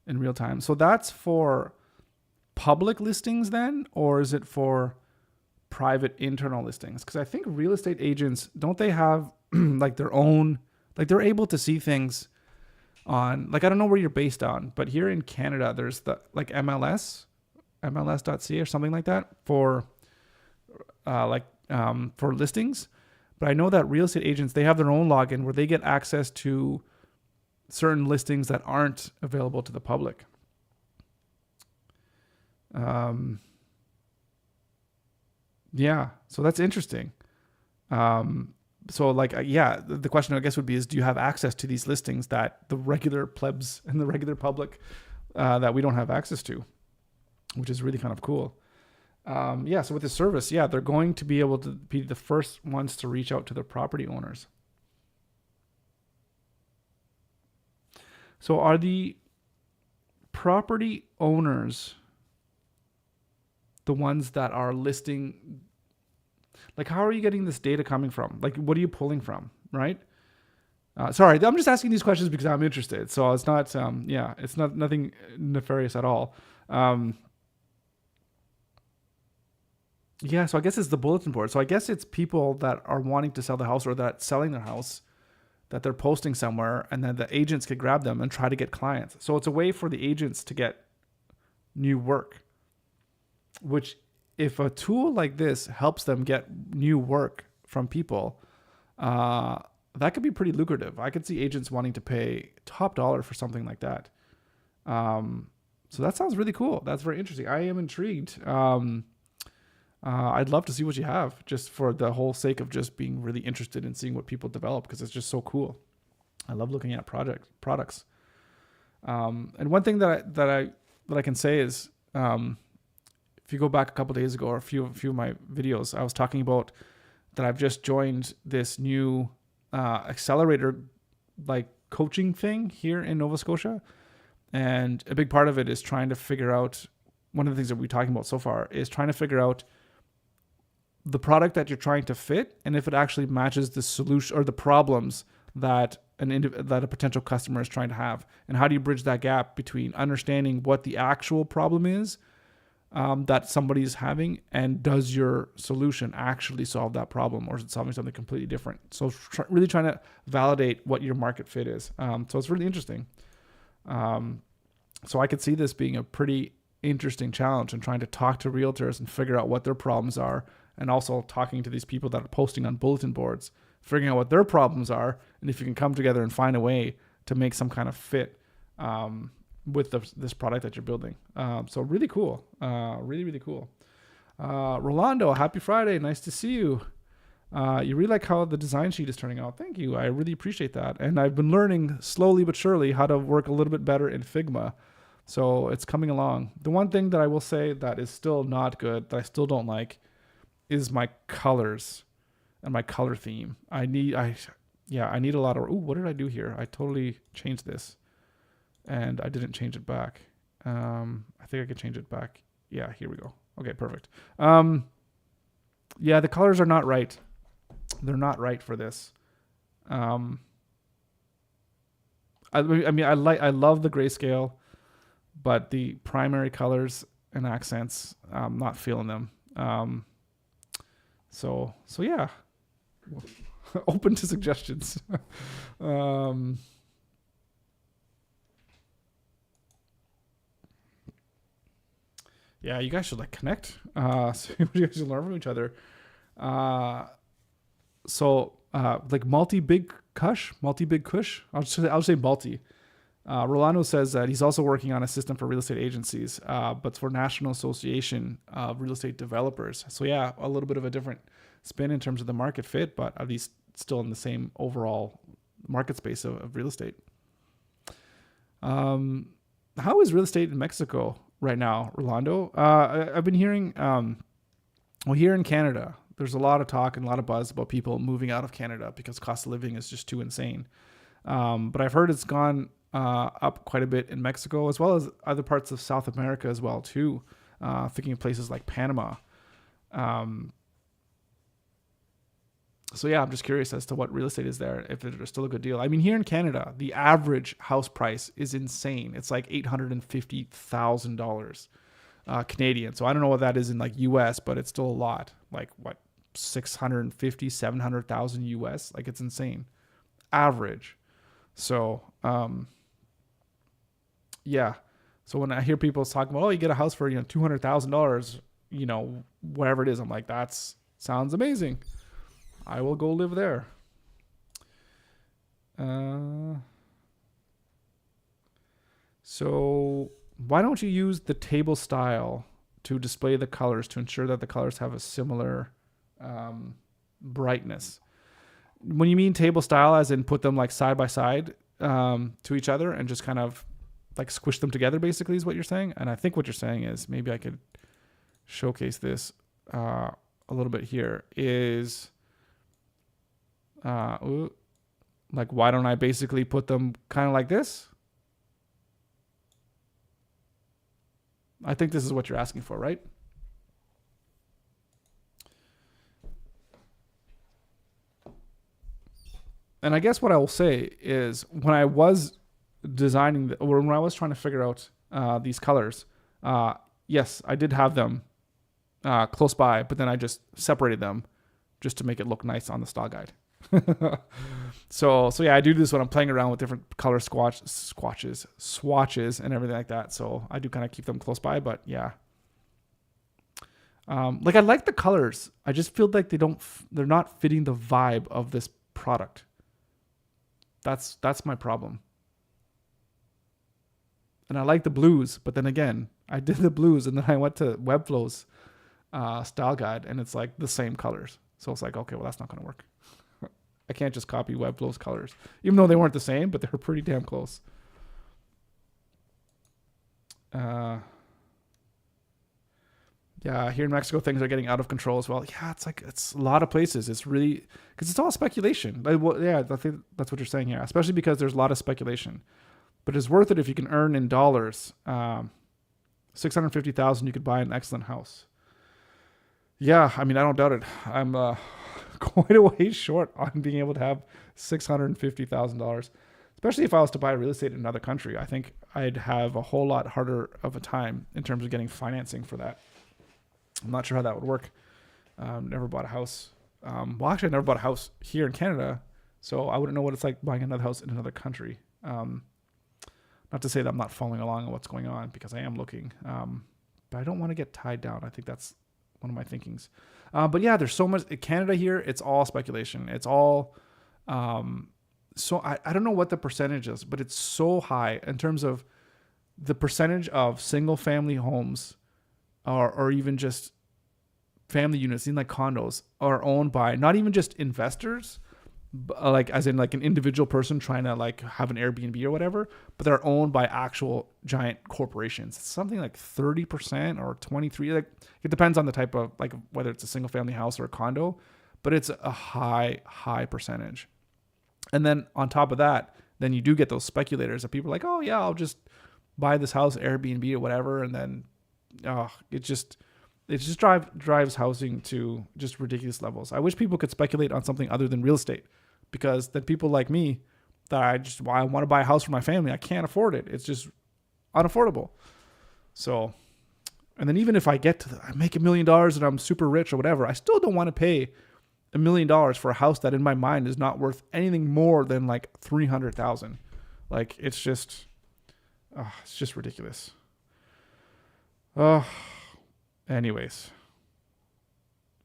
in real time. So that's for public listings then, or is it for private internal listings? Because I think real estate agents, don't they have like their own, like they're able to see things on, like, I don't know where you're based on, but here in Canada, there's the like MLS.ca or something like that for for listings. But I know that real estate agents, they have their own login where they get access to certain listings that aren't available to the public. Yeah, so that's interesting. So like, yeah, the question I guess would be is, do you have access to these listings that the regular plebs and the regular public that we don't have access to, which is really kind of cool. Yeah, so with this service, yeah, they're going to be able to be the first ones to reach out to their property owners. So are the property owners the ones that are listing, like, how are you getting this data coming from? Like, what are you pulling from, right? Sorry, I'm just asking these questions because I'm interested. So it's not, it's not nothing nefarious at all. Yeah, so I guess it's the bulletin board. So I guess it's people that are wanting to sell the house or that selling their house that they're posting somewhere, and then the agents could grab them and try to get clients. So it's a way for the agents to get new work, which if a tool like this helps them get new work from people, that could be pretty lucrative. I could see agents wanting to pay top dollar for something like that. So that sounds really cool. That's very interesting. I am intrigued. I'd love to see what you have, just for the whole sake of just being really interested in seeing what people develop, because it's just so cool. I love looking at products. And one thing that I can say is, if you go back a couple days ago, or a few of my videos, I was talking about that I've just joined this new accelerator like coaching thing here in Nova Scotia, and a big part of it is trying to figure out, one of the things that we're talking about so far is trying to figure out the product that you're trying to fit, and if it actually matches the solution or the problems that a potential customer is trying to have, and how do you bridge that gap between understanding what the actual problem is that somebody's having, and does your solution actually solve that problem, or is it solving something completely different? So really trying to validate what your market fit is. So it's really interesting. So I could see this being a pretty interesting challenge, and trying to talk to realtors and figure out what their problems are, and also talking to these people that are posting on bulletin boards, figuring out what their problems are, and if you can come together and find a way to make some kind of fit with this product that you're building. So really cool. Really cool. Rolando, happy Friday. Nice to see you. You really like how the design sheet is turning out. Thank you. I really appreciate that. And I've been learning slowly but surely how to work a little bit better in Figma. So it's coming along. The one thing that I will say that is still not good, that I still don't like, is my colors and my color theme. I need a lot of, what did I do here? I totally changed this and I didn't change it back. I think I could change it back. Yeah, here we go. Okay, perfect. The colors are not right. They're not right for this. I love the grayscale, but the primary colors and accents, I'm not feeling them. So yeah, open to suggestions. Yeah, you guys should like connect. So you guys should learn from each other. Like multi-big kush. I'll say multi. Rolando says that he's also working on a system for real estate agencies, but it's for National Association of Real Estate Developers. So yeah, a little bit of a different spin in terms of the market fit, but at least still in the same overall market space of real estate. How is real estate in Mexico right now, Rolando? I've been hearing, here in Canada, there's a lot of talk and a lot of buzz about people moving out of Canada because cost of living is just too insane. But I've heard it's gone up quite a bit in Mexico, as well as other parts of South America as well too. Thinking of places like Panama. So yeah, I'm just curious as to what real estate is there, if it's still a good deal. I mean, here in Canada, the average house price is insane. It's like $850,000 Canadian. So I don't know what that is in like US, but it's still a lot. Like what, 650, 700,000 US? Like it's insane. Average. So, yeah. So when I hear people talking about, you get a house for, $200,000, wherever it is, I'm like, sounds amazing. I will go live there. So why don't you use the table style to display the colors to ensure that the colors have a similar brightness? When you mean table style, as in put them like side by side to each other and just kind of like squish them together, basically, is what you're saying. And I think what you're saying is, maybe I could showcase this a little bit here, is like, why don't I basically put them kind of like this? I think this is what you're asking for, right? And I guess what I will say is when I was designing, or when I was trying to figure out these colors, yes, I did have them close by, but then I just separated them just to make it look nice on the style guide. So yeah, I do this when I'm playing around with different color swatches and everything like that. So I do kind of keep them close by, but yeah. Like I like the colors. I just feel like they're not fitting the vibe of this product. That's my problem. And I like the blues, but then again, I did the blues and then I went to Webflow's style guide and it's like the same colors. So it's like, okay, well, that's not going to work. I can't just copy Webflow's colors, even though they weren't the same, but they were pretty damn close. Yeah, here in Mexico, things are getting out of control as well. Yeah, it's a lot of places. It's really, because it's all speculation. Like, well, yeah, I think that's what you're saying here, especially because there's a lot of speculation. But it's worth it if you can earn in dollars. $650,000, you could buy an excellent house. Yeah, I mean, I don't doubt it. I'm quite a ways short on being able to have $650,000, especially if I was to buy real estate in another country. I think I'd have a whole lot harder of a time in terms of getting financing for that. I'm not sure how that would work. Never bought a house. Well, actually, I never bought a house here in Canada, so I wouldn't know what it's like buying another house in another country. Not to say that I'm not following along on what's going on, because I am looking. But I don't want to get tied down. I think that's one of my thinkings. But yeah, there's so much. Canada here, it's all speculation. It's all... so I don't know what the percentage is, but it's so high in terms of the percentage of single family homes or even just family units in like condos are owned by not even just investors, like as in like an individual person trying to like have an Airbnb or whatever, but they're owned by actual giant corporations. It's something like 30% or 23%. Like it depends on the type of, like whether it's a single family house or a condo, but it's a high percentage. And then on top of that, then you do get those speculators that people are like, oh yeah, I'll just buy this house, Airbnb or whatever. And then it just drives housing to just ridiculous levels. I wish people could speculate on something other than real estate, because then people like me that I want to buy a house for my family, I can't afford it. It's just unaffordable. So, and then even if I make $1 million and I'm super rich or whatever, I still don't want to pay $1 million for a house that in my mind is not worth anything more than like $300,000. Like it's just ridiculous. Anyways,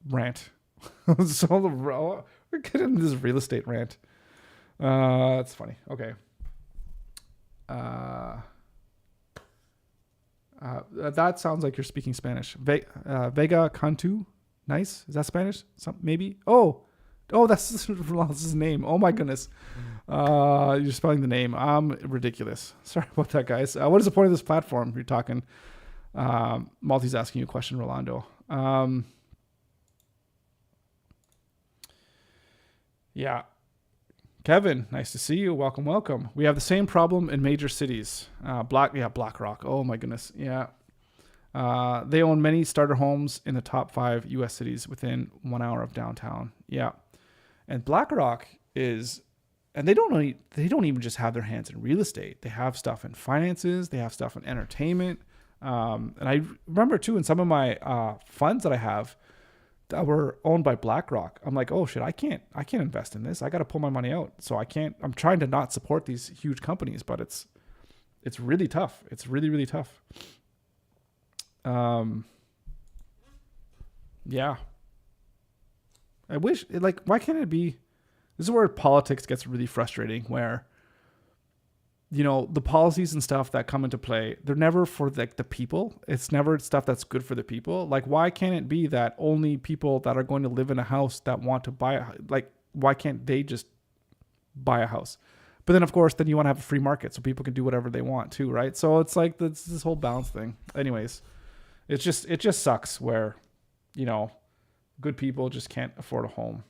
rant. So we're getting this real estate rant. It's funny. Okay. That sounds like you're speaking Spanish. Vega Cantu. Nice. Is that Spanish? Maybe. Oh, that's his name. Oh my goodness. You're spelling the name. I'm ridiculous. Sorry about that, guys. What is the point of this platform? You're talking. Malty's asking you a question, Rolando. Yeah. Kevin, nice to see you. Welcome. We have the same problem in major cities. BlackRock. Oh my goodness. Yeah. They own many starter homes in the top 5 U.S. cities within 1 hour of downtown. Yeah. And BlackRock and they don't even just have their hands in real estate. They have stuff in finances. They have stuff in entertainment. And I remember too, in some of my funds that I have that were owned by BlackRock, I'm like, oh shit, I can't invest in this. I got to pull my money out. So I'm trying to not support these huge companies, but it's really tough. It's really, really tough. Yeah. I wish, why can't it be, this is where politics gets really frustrating, where, the policies and stuff that come into play, they're never for like the people. It's never stuff that's good for the people. Like, why can't it be that only people that are going to live in a house that want to buy why can't they just buy a house? But then of course, then you want to have a free market so people can do whatever they want too, right? So it's like this whole balance thing. Anyways, it just sucks where, good people just can't afford a home.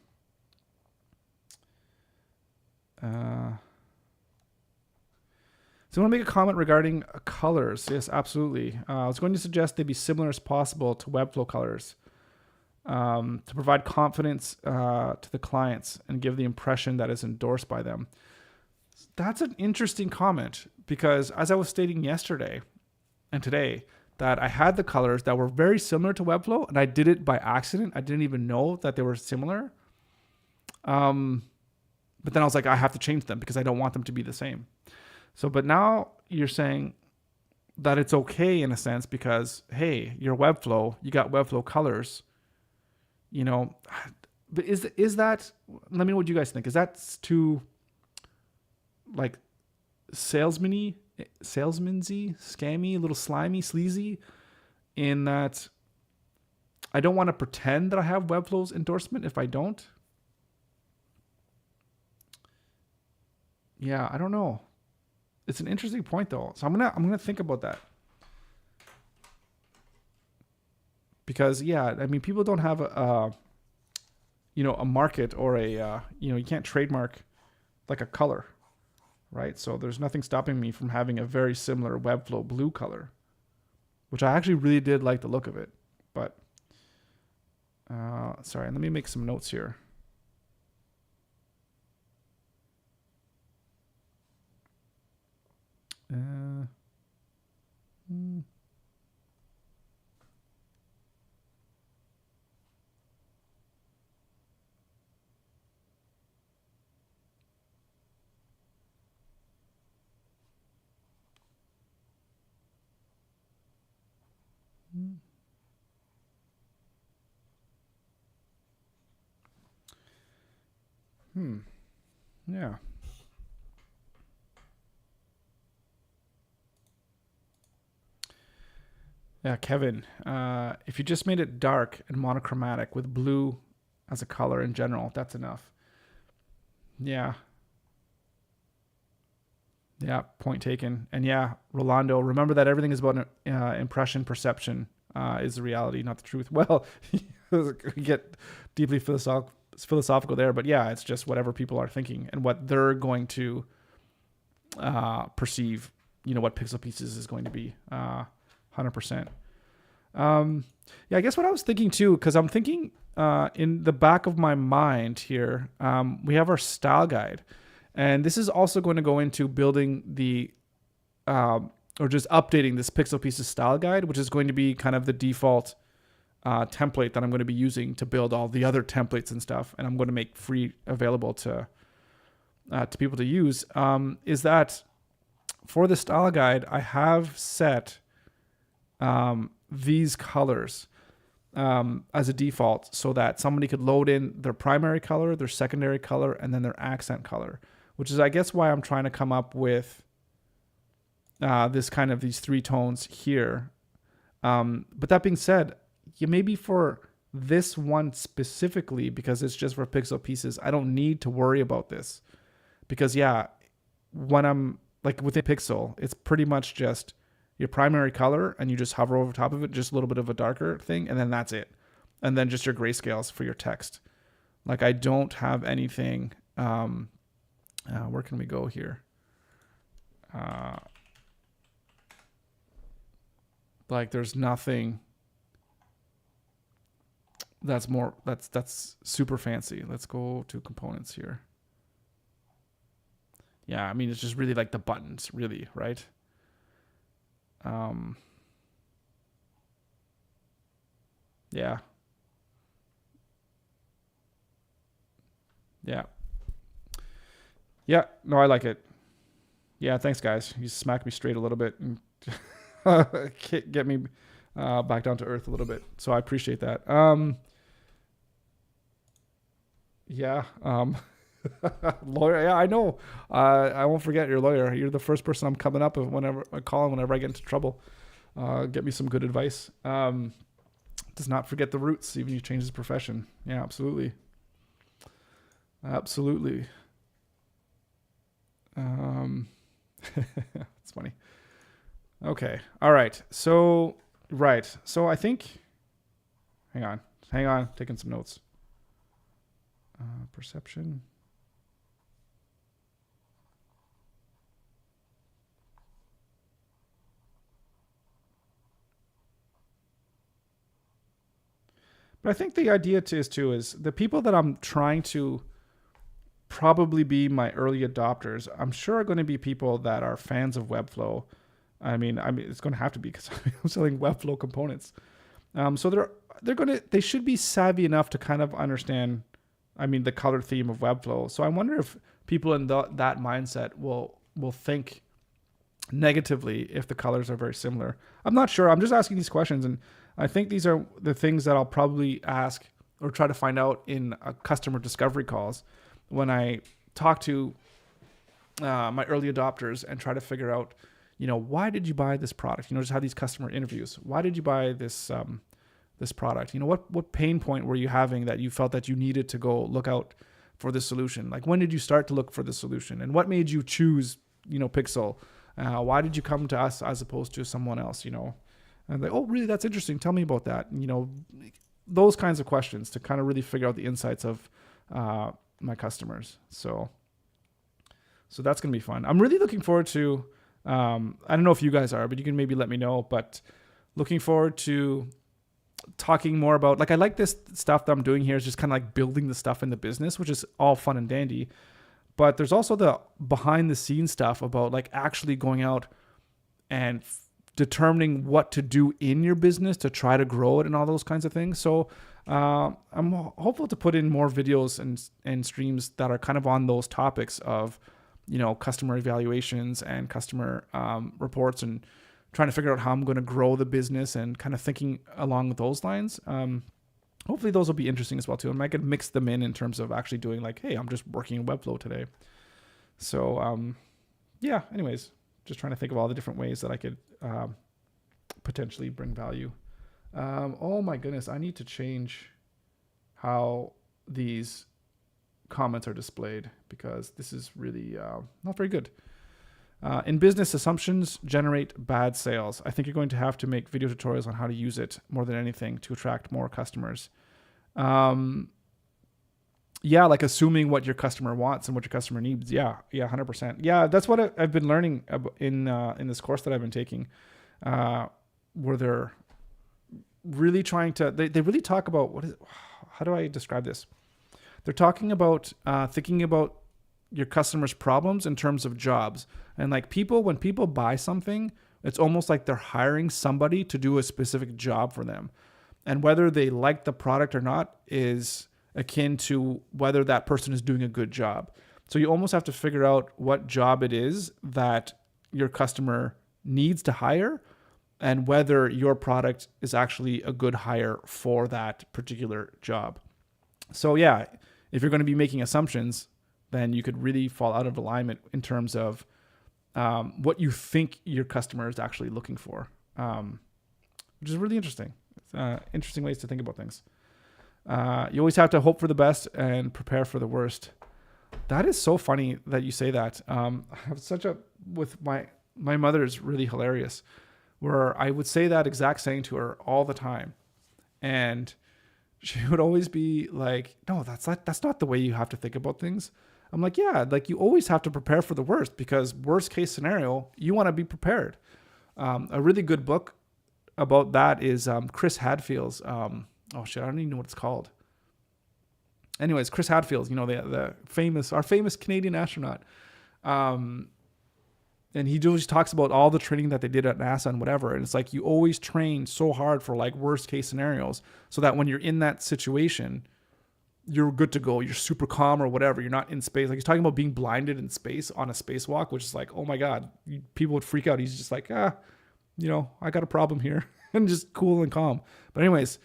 So I want to make a comment regarding colors. Yes, absolutely. I was going to suggest they be similar as possible to Webflow colors. to provide confidence to the clients and give the impression that is endorsed by them. That's an interesting comment, because as I was stating yesterday and today, that I had the colors that were very similar to Webflow, and I did it by accident. I didn't even know that they were similar. But then I was like, I have to change them because I don't want them to be the same. So, but now you're saying that it's okay in a sense because, hey, you're Webflow, you got Webflow colors, you know. But is that, let me know what you guys think. Is that too like salesman-y, scammy, a little slimy, sleazy, in that I don't want to pretend that I have Webflow's endorsement if I don't? Yeah, I don't know. It's an interesting point though. So I'm gonna think about that. Because yeah, I mean, people don't have a market or you can't trademark like a color, right? So there's nothing stopping me from having a very similar Webflow blue color, which I actually really did like the look of it. But sorry, let me make some notes here. Yeah. Yeah, Kevin. If you just made it dark and monochromatic with blue as a color in general, that's enough. Yeah. Yeah, point taken. And yeah, Rolando, remember that everything is about impression perception is the reality, not the truth. Well, we get deeply philosophical there, but yeah, it's just whatever people are thinking and what they're going to perceive, what Pixel Pieces is going to be. 100%. Yeah, I guess what I was thinking too, because I'm thinking in the back of my mind here, we have our style guide. And this is also going to go into building the, or just updating this Pixel Pieces style guide, which is going to be kind of the default template that I'm going to be using to build all the other templates and stuff. And I'm going to make free available to people to use. Is that for the style guide, I have set these colors as a default so that somebody could load in their primary color, their secondary color, and then their accent color, which is, I guess, why I'm trying to come up with these three tones here. But that being said, maybe for this one specifically, because it's just for Pixel Pieces, I don't need to worry about this. Because yeah, when I'm like within Pixel, it's pretty much just your primary color and you just hover over top of it, just a little bit of a darker thing, and then that's it. And then just your grayscales for your text. Like I don't have anything. Where can we go here? Like there's nothing that's super fancy. Let's go to components here. Yeah, I mean, it's just really like the buttons, really, right? Yeah. Yeah. Yeah. No, I like it. Yeah. Thanks, guys. You smacked me straight a little bit and get me back down to earth a little bit. So I appreciate that. Yeah. Lawyer. Yeah, I know. I won't forget your lawyer. You're the first person I'm coming up with whenever I call whenever I get into trouble. Get me some good advice. Does not forget the roots, even if you change his profession. Yeah, absolutely. Absolutely. It's funny. Okay. All right. So, right. So I think, hang on. Taking some notes. Perception. But I think the idea is the people that I'm trying to probably be my early adopters, I'm sure are going to be people that are fans of Webflow. I mean, it's going to have to be because I'm selling Webflow components. So they should be savvy enough to kind of understand, I mean, the color theme of Webflow. So I wonder if people in that mindset will think negatively if the colors are very similar. I'm not sure. I'm just asking these questions, and I think these are the things that I'll probably ask or try to find out in customer discovery calls when I talk to my early adopters and try to figure out, why did you buy this product? Just have these customer interviews. Why did you buy this this product? What pain point were you having that you felt that you needed to go look out for this solution? Like, when did you start to look for the solution, and what made you choose, Pixel? Why did you come to us as opposed to someone else? And like, oh, really? That's interesting. Tell me about that. Those kinds of questions to kind of really figure out the insights of my customers. So that's going to be fun. I'm really looking forward to, I don't know if you guys are, but you can maybe let me know, but looking forward to talking more about, like, I like this stuff that I'm doing here is just kind of like building the stuff in the business, which is all fun and dandy. But there's also the behind the scenes stuff about like actually going out and determining what to do in your business to try to grow it and all those kinds of things. So I'm hopeful to put in more videos and streams that are kind of on those topics of, customer evaluations and customer reports, and trying to figure out how I'm going to grow the business and kind of thinking along those lines. Hopefully those will be interesting as well too. And I could mix them in terms of actually doing like, hey, I'm just working in Webflow today. So anyways, just trying to think of all the different ways that I could potentially bring value. Oh my goodness, I need to change how these comments are displayed because this is really not very good. In business, assumptions generate bad sales. I think you're going to have to make video tutorials on how to use it more than anything to attract more customers. Like assuming what your customer wants and what your customer needs. Yeah, 100%. Yeah, that's what I've been learning in this course that I've been taking, where they're really trying to, they really talk about, how do I describe this? They're talking about thinking about your customers' problems in terms of jobs. And like when people buy something, it's almost like they're hiring somebody to do a specific job for them. And whether they like the product or not is akin to whether that person is doing a good job. So you almost have to figure out what job it is that your customer needs to hire and whether your product is actually a good hire for that particular job. So yeah, if you're going to be making assumptions, then you could really fall out of alignment in terms of what you think your customer is actually looking for, which is really interesting. Interesting ways to think about things. You always have to hope for the best and prepare for the worst. That is so funny that you say that. I have with my mother is really hilarious, where I would say that exact saying to her all the time. And she would always be like, no, that's not the way you have to think about things. I'm like, yeah, like you always have to prepare for the worst because worst case scenario, you want to be prepared. A really good book about that is Chris Hadfield's, I don't even know what it's called. Anyways, Chris Hadfield, our famous Canadian astronaut. And he just talks about all the training that they did at NASA and whatever. And it's like, you always train so hard for like worst case scenarios so that when you're in that situation, you're good to go. You're super calm or whatever. You're not in space. Like he's talking about being blinded in space on a spacewalk, which is like, oh my God, people would freak out. He's just like, I got a problem here and just cool and calm. But anyways,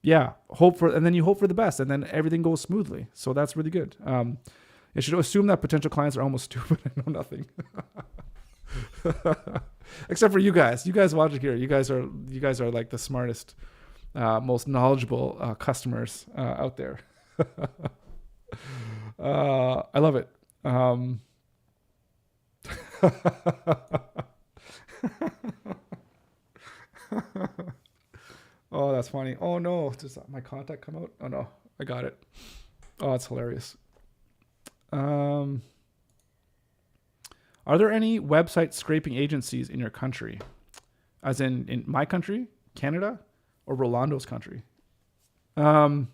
yeah, and then you hope for the best and then everything goes smoothly. So that's really good. You should assume that potential clients are almost stupid and know nothing. Except for you guys. You guys watching here. You guys are like the smartest, most knowledgeable customers out there. I love it. Oh, that's funny. Oh no, does my contact come out? Oh no, I got it. Oh, that's hilarious. Are there any website scraping agencies in your country? As in my country, Canada, or Rolando's country? Um,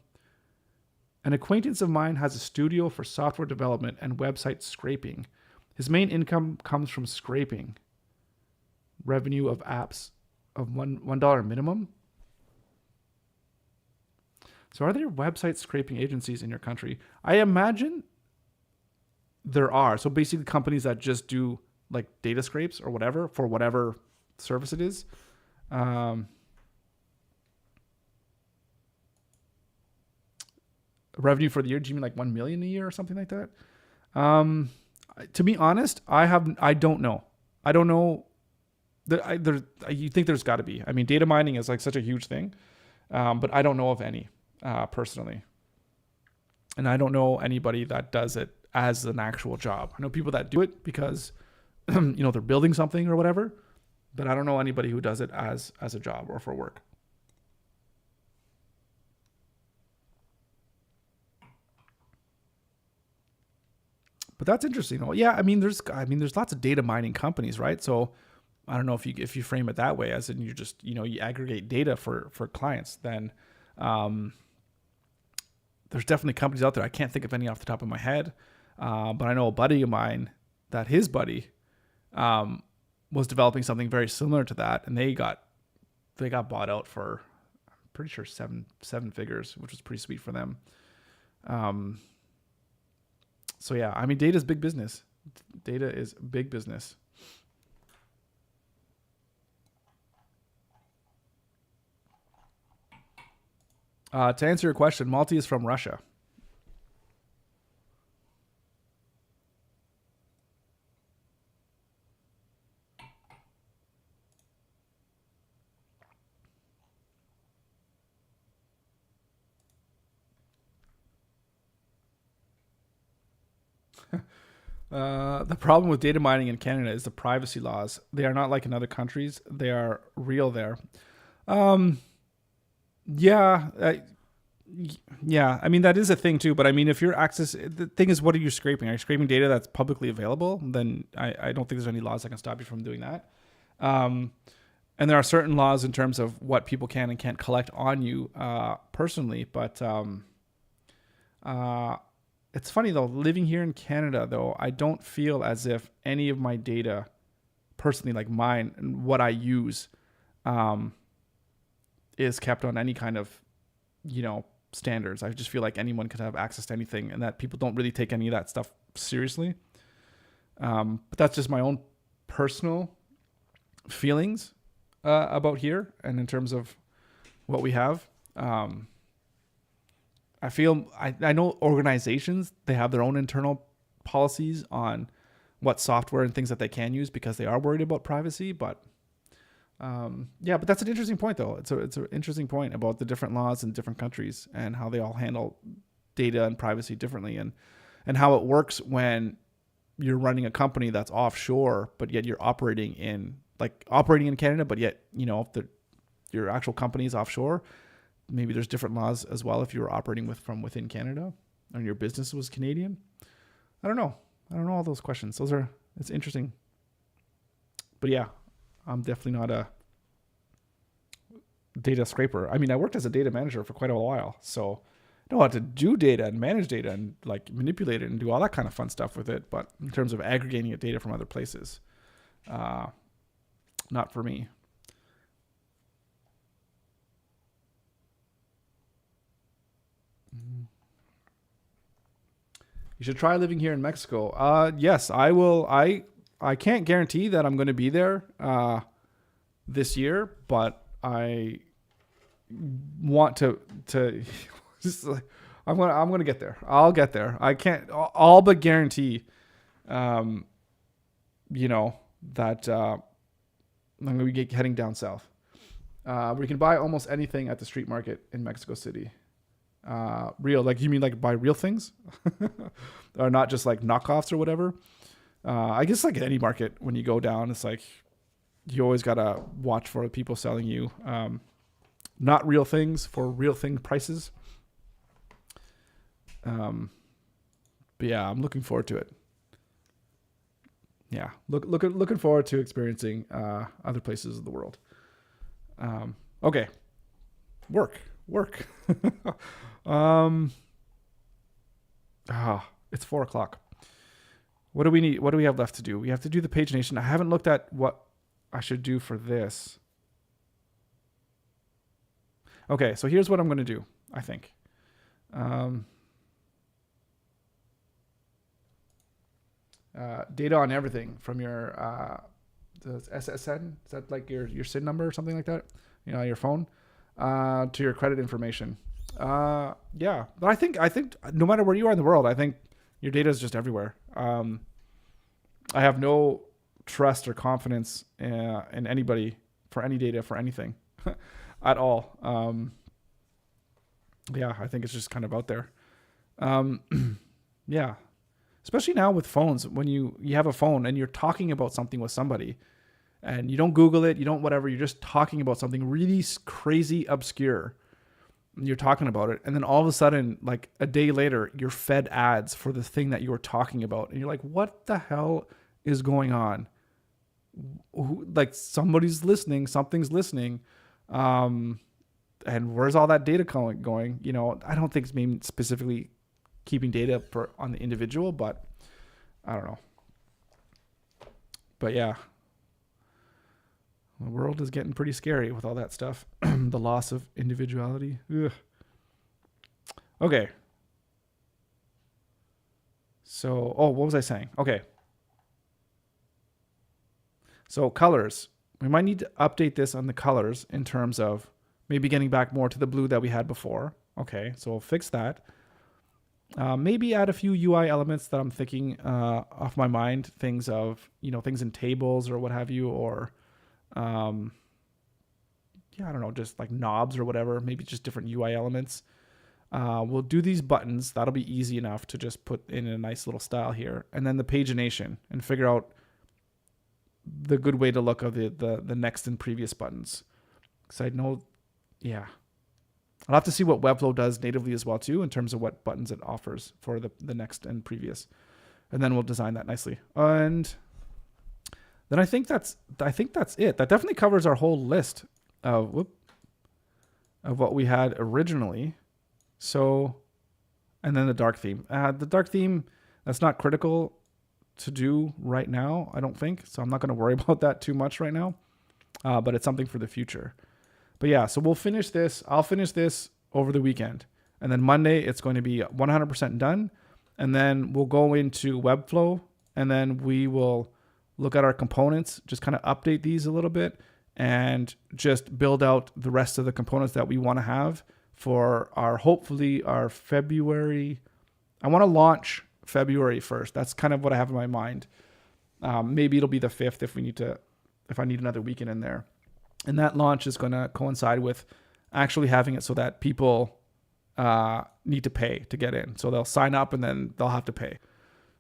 an acquaintance of mine has a studio for software development and website scraping. His main income comes from scraping. Revenue of apps of $1 minimum. So are there website scraping agencies in your country? I imagine there are. So basically companies that just do like data scrapes or whatever for whatever service it is. Revenue for the year, do you mean like 1 million a year or something like that? To be honest, I don't know. I don't know. You think there's got to be. I mean, data mining is like such a huge thing, but I don't know of any personally, and I don't know anybody that does it as an actual job. I know people that do it because they're building something or whatever, but I don't know anybody who does it as a job or for work. But that's interesting. Well, yeah, I mean, there's lots of data mining companies, right? So I don't know if you frame it that way, as in you just you aggregate data for clients. Then there's definitely companies out there. I can't think of any off the top of my head, but I know a buddy of mine that his buddy was developing something very similar to that, and they got bought out for, I'm pretty sure seven figures, which was pretty sweet for them. So yeah, I mean, data is big business. Data is big business. To answer your question, Malti is from Russia. The problem with data mining in Canada is the privacy laws. They are not like in other countries. They are real there. Yeah, yeah. I mean, that is a thing too. But I mean, if you're the thing is, what are you scraping? Are you scraping data that's publicly available? Then I don't think there's any laws that can stop you from doing that. And there are certain laws in terms of what people can and can't collect on you personally. But it's funny though, living here in Canada though, I don't feel as if any of my data personally, like mine and what I use, is kept on any kind of, standards. I just feel like anyone could have access to anything, and that people don't really take any of that stuff seriously. But that's just my own personal feelings about here, and in terms of what we have. I feel I know organizations, they have their own internal policies on what software and things that they can use because they are worried about privacy. But yeah, but that's an interesting point though. It's an interesting point about the different laws in different countries and how they all handle data and privacy differently, and how it works when you're running a company that's offshore, but yet you're operating in Canada, but yet, if your actual company is offshore, maybe there's different laws as well if you were operating from within Canada and your business was Canadian. I don't know all those questions. It's interesting. But yeah, I'm definitely not a data scraper. I mean, I worked as a data manager for quite a while, so I know how to do data and manage data and like manipulate it and do all that kind of fun stuff with it. But in terms of aggregating data from other places, not for me. You should try living here in Mexico. Yes, I will. I can't guarantee that I'm going to be there this year, but I want to just I'm going to get there. I'll get there. I can't all but guarantee that I'm going to be heading down south. We can buy almost anything at the street market in Mexico City. Real, like, you mean like buy real things or not just like knockoffs or whatever? I guess like any market, when you go down, it's like you always gotta watch for the people selling you not real things for real thing prices. But yeah, I'm looking forward to it. Yeah, looking forward to experiencing other places of the world. Okay, work. work. It's 4:00. What do we need? What do we have left to do? We have to do the pagination. I haven't looked at what I should do for this. Okay, so here's what I'm going to do, I think. Data on everything from your the SSN. Is that like your SIN number or something like that? You know, your phone, to your credit information. Yeah, but I think no matter where you are in the world, I think your data is just everywhere. I have no trust or confidence in anybody for any data for anything at all. Yeah, I think it's just kind of out there. Yeah, especially now with phones, when you have a phone and you're talking about something with somebody and you don't Google it, you don't whatever, you're just talking about something really crazy obscure. You're talking about it, and then all of a sudden, like a day later, you're fed ads for the thing that you were talking about, and you're like, what the hell is going on? Like somebody's listening, something's listening, and where's all that data going? You know, I don't think it's maybe specifically keeping data on the individual, but I don't know. But yeah, the world is getting pretty scary with all that stuff. The loss of individuality. Ugh. Okay. So, what was I saying? Okay. So colors. We might need to update this on the colors in terms of maybe getting back more to the blue that we had before. Okay, so we'll fix that. Maybe add a few UI elements that I'm thinking off my mind. Things in tables or what have you, or I don't know, just like knobs or whatever, maybe just different UI elements. We'll do these buttons. That'll be easy enough to just put in a nice little style here. And then the pagination, and figure out the good way to look of the next and previous buttons. Because I know, yeah. I'll have to see what Webflow does natively as well too, in terms of what buttons it offers for the next and previous. And then we'll design that nicely. And then I think that's it. That definitely covers our whole list of what we had originally. So, and then the dark theme. The dark theme, that's not critical to do right now, I don't think. So I'm not going to worry about that too much right now. But it's something for the future. But yeah, so we'll finish this. I'll finish this over the weekend. And then Monday, it's going to be 100% done. And then we'll go into Webflow, and then we will look at our components, just kind of update these a little bit, and just build out the rest of the components that we want to have for hopefully our February. I want to launch February 1st. That's kind of what I have in my mind. Maybe it'll be the 5th if I need another weekend in there. And that launch is going to coincide with actually having it so that people need to pay to get in. So they'll sign up and then they'll have to pay.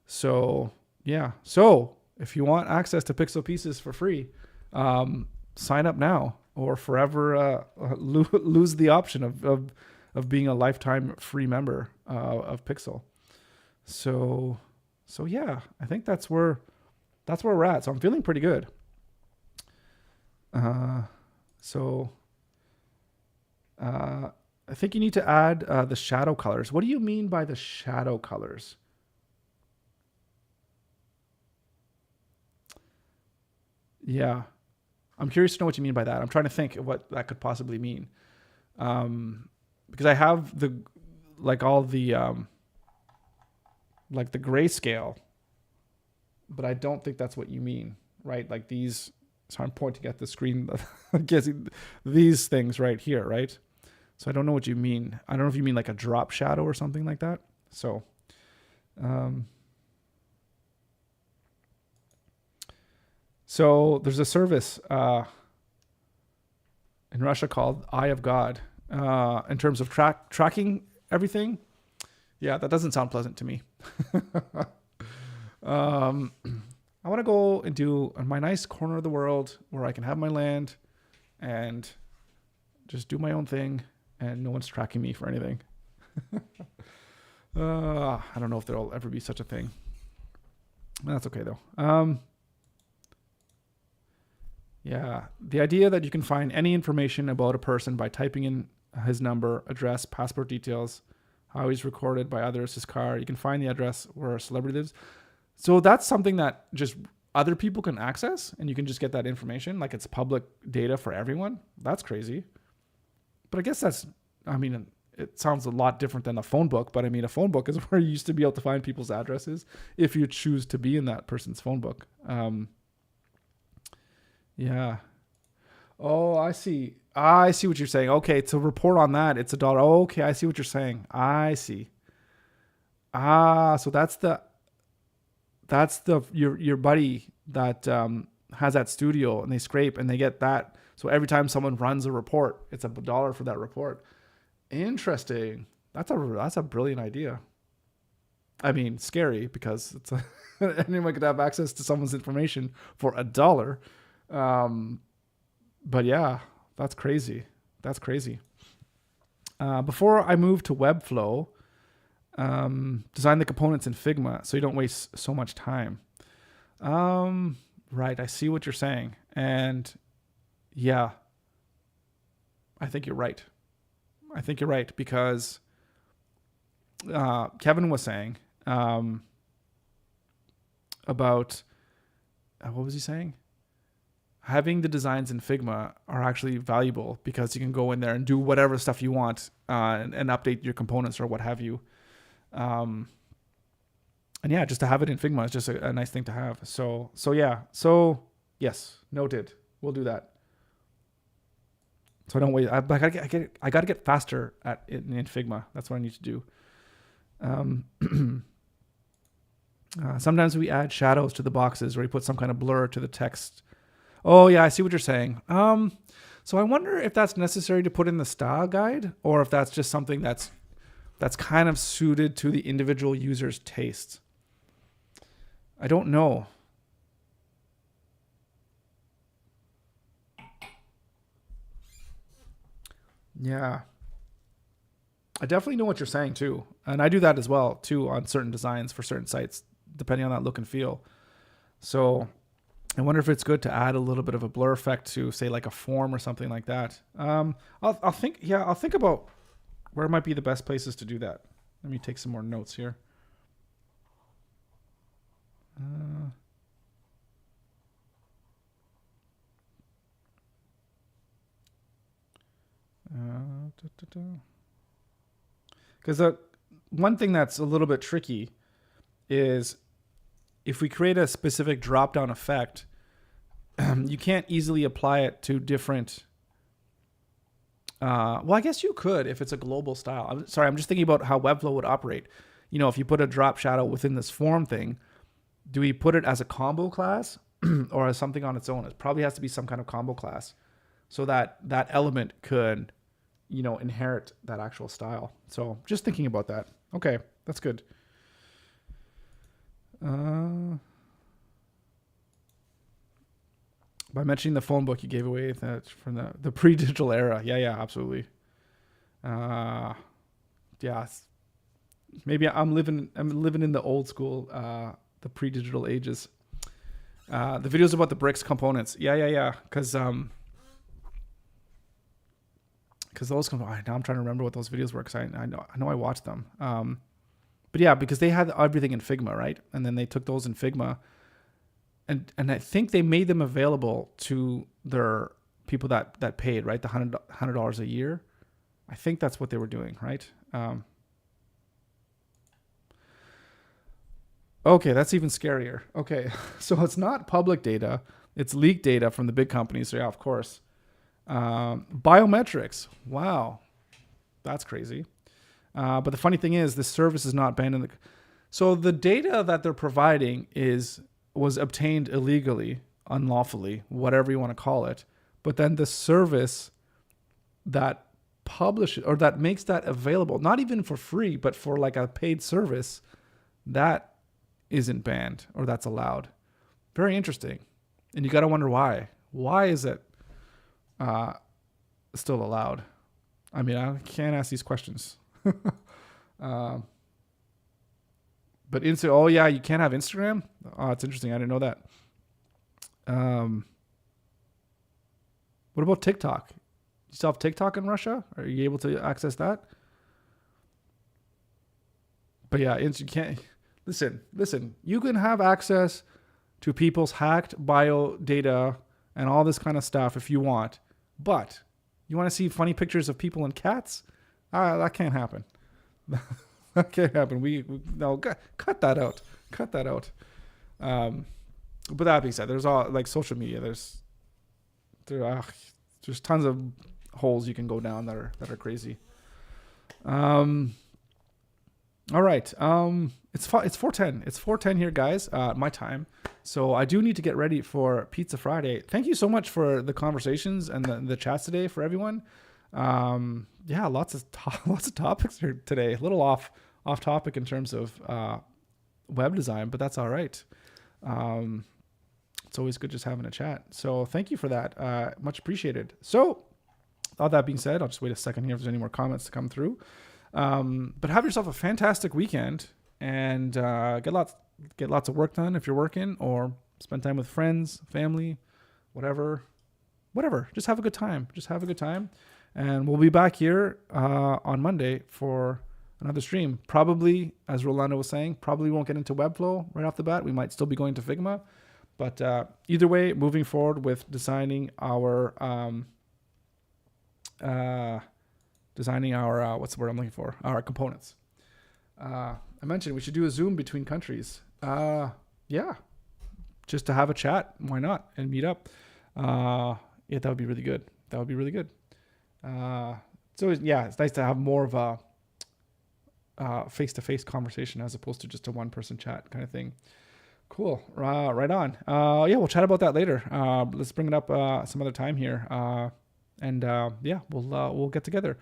So yeah. So if you want access to Pixel Pieces for free, sign up now, or forever lose the option of being a lifetime free member of Pixel. So yeah, I think that's where we're at. So I'm feeling pretty good. I think you need to add the shadow colors. What do you mean by the shadow colors? Yeah, I'm curious to know what you mean by that. I'm trying to think of what that could possibly mean. Because I have all the grayscale, but I don't think that's what you mean, right? Like these. So I'm pointing at the screen, guessing these things right here, right? So I don't know what you mean. I don't know if you mean like a drop shadow or something like that. So, so there's a service in Russia called Eye of God. In terms of tracking everything, yeah, that doesn't sound pleasant to me. I want to go and do my nice corner of the world where I can have my land and just do my own thing, and no one's tracking me for anything. I don't know if there'll ever be such a thing. That's okay though. Yeah, the idea that you can find any information about a person by typing in his number, address, passport details, how he's recorded by others, his car. You can find the address where a celebrity lives. So that's something that just other people can access, and you can just get that information. Like it's public data for everyone. That's crazy. But I guess it sounds a lot different than a phone book. But I mean, a phone book is where you used to be able to find people's addresses if you choose to be in that person's phone book. Yeah. Oh, I see. I see what you're saying. Okay, to report on that, it's $1. Oh, okay, I see what you're saying. I see. So that's your buddy that has that studio, and they scrape and they get that. So every time someone runs a report, it's $1 for that report. Interesting. That's a brilliant idea. I mean, scary because anyone could have access to someone's information for $1. But yeah, that's crazy. That's crazy. Before I move to Webflow, design the components in Figma so you don't waste so much time. Right. I see what you're saying. And yeah, I think you're right. Because Kevin was saying about what was he saying? Having the designs in Figma are actually valuable because you can go in there and do whatever stuff you want and update your components or what have you. And yeah, just to have it in Figma is just a nice thing to have. So yes, noted. We'll do that. So I don't wait. I gotta get faster in Figma. That's what I need to do. Sometimes we add shadows to the boxes, or we put some kind of blur to the text. Oh yeah, I see what you're saying. So I wonder if that's necessary to put in the style guide, or if that's just something that's kind of suited to the individual user's taste. I don't know. Yeah. I definitely know what you're saying too. And I do that as well too on certain designs for certain sites, depending on that look and feel. So I wonder if it's good to add a little bit of a blur effect to, say, like a form or something like that. I'll think about where might be the best places to do that. Let me take some more notes here. Because one thing that's a little bit tricky is if we create a specific drop-down effect, you can't easily apply it to different. Well, I guess you could if it's a global style. I'm just thinking about how Webflow would operate. You know, if you put a drop shadow within this form thing, do we put it as a combo class or as something on its own? It probably has to be some kind of combo class so that that element could, inherit that actual style. So just thinking about that. Okay, that's good. By mentioning the phone book, you gave away that from the pre-digital era. Yeah, absolutely. Yeah, maybe I'm living in the old school, the pre-digital ages. The videos about the bricks components. Yeah. Because those now I'm trying to remember what those videos were. Because I know I watched them. But yeah, because they had everything in Figma, right? And then they took those in Figma, and I think they made them available to their people that paid, right? The $100 a year. I think that's what they were doing, right? Okay, that's even scarier. Okay, so it's not public data; it's leaked data from the big companies. So yeah, of course. Biometrics. Wow, that's crazy. But the funny thing is, this service is not banned in the. So the data that they're providing was obtained illegally, unlawfully, whatever you want to call it. But then the service that publishes or that makes that available, not even for free, but for like a paid service, that isn't banned or that's allowed. Very interesting. And you got to wonder why. Why is it still allowed? I mean, I can't ask these questions. But oh yeah, you can't have Instagram. Oh, it's interesting. I didn't know that. What about TikTok? You still have TikTok in Russia? Are you able to access that? But yeah, you can't. Listen. You can have access to people's hacked bio data and all this kind of stuff if you want. But you want to see funny pictures of people and cats? That can't happen. That can't happen. No, cut that out. Cut that out. But that being said, there's all like social media. There's tons of holes you can go down that are crazy. All right. It's 4:10. It's 4:10 here, guys. My time. So I do need to get ready for Pizza Friday. Thank you so much for the conversations and the chats today for everyone. Yeah, lots of topics here today. A little off topic in terms of web design, but that's all right. It's always good just having a chat. So thank you for that. Much appreciated. So all that being said, I'll just wait a second here if there's any more comments to come through. But have yourself a fantastic weekend and get lots of work done if you're working, or spend time with friends, family, whatever. Just have a good time. And we'll be back here on Monday for another stream. Probably, as Rolando was saying, probably won't get into Webflow right off the bat. We might still be going to Figma. But either way, moving forward with designing our what's the word I'm looking for? Our components. I mentioned we should do a Zoom between countries. Yeah, just to have a chat. Why not? And meet up. Yeah, that would be really good. So yeah, it's nice to have more of a face-to-face conversation as opposed to just a one-person chat kind of thing. Cool. Right on. Yeah, we'll chat about that later. Let's bring it up some other time here. And yeah, we'll get together.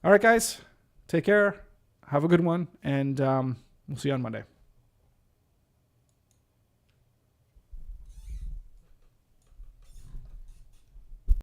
All right, guys. Take care. Have a good one. And we'll see you on Monday.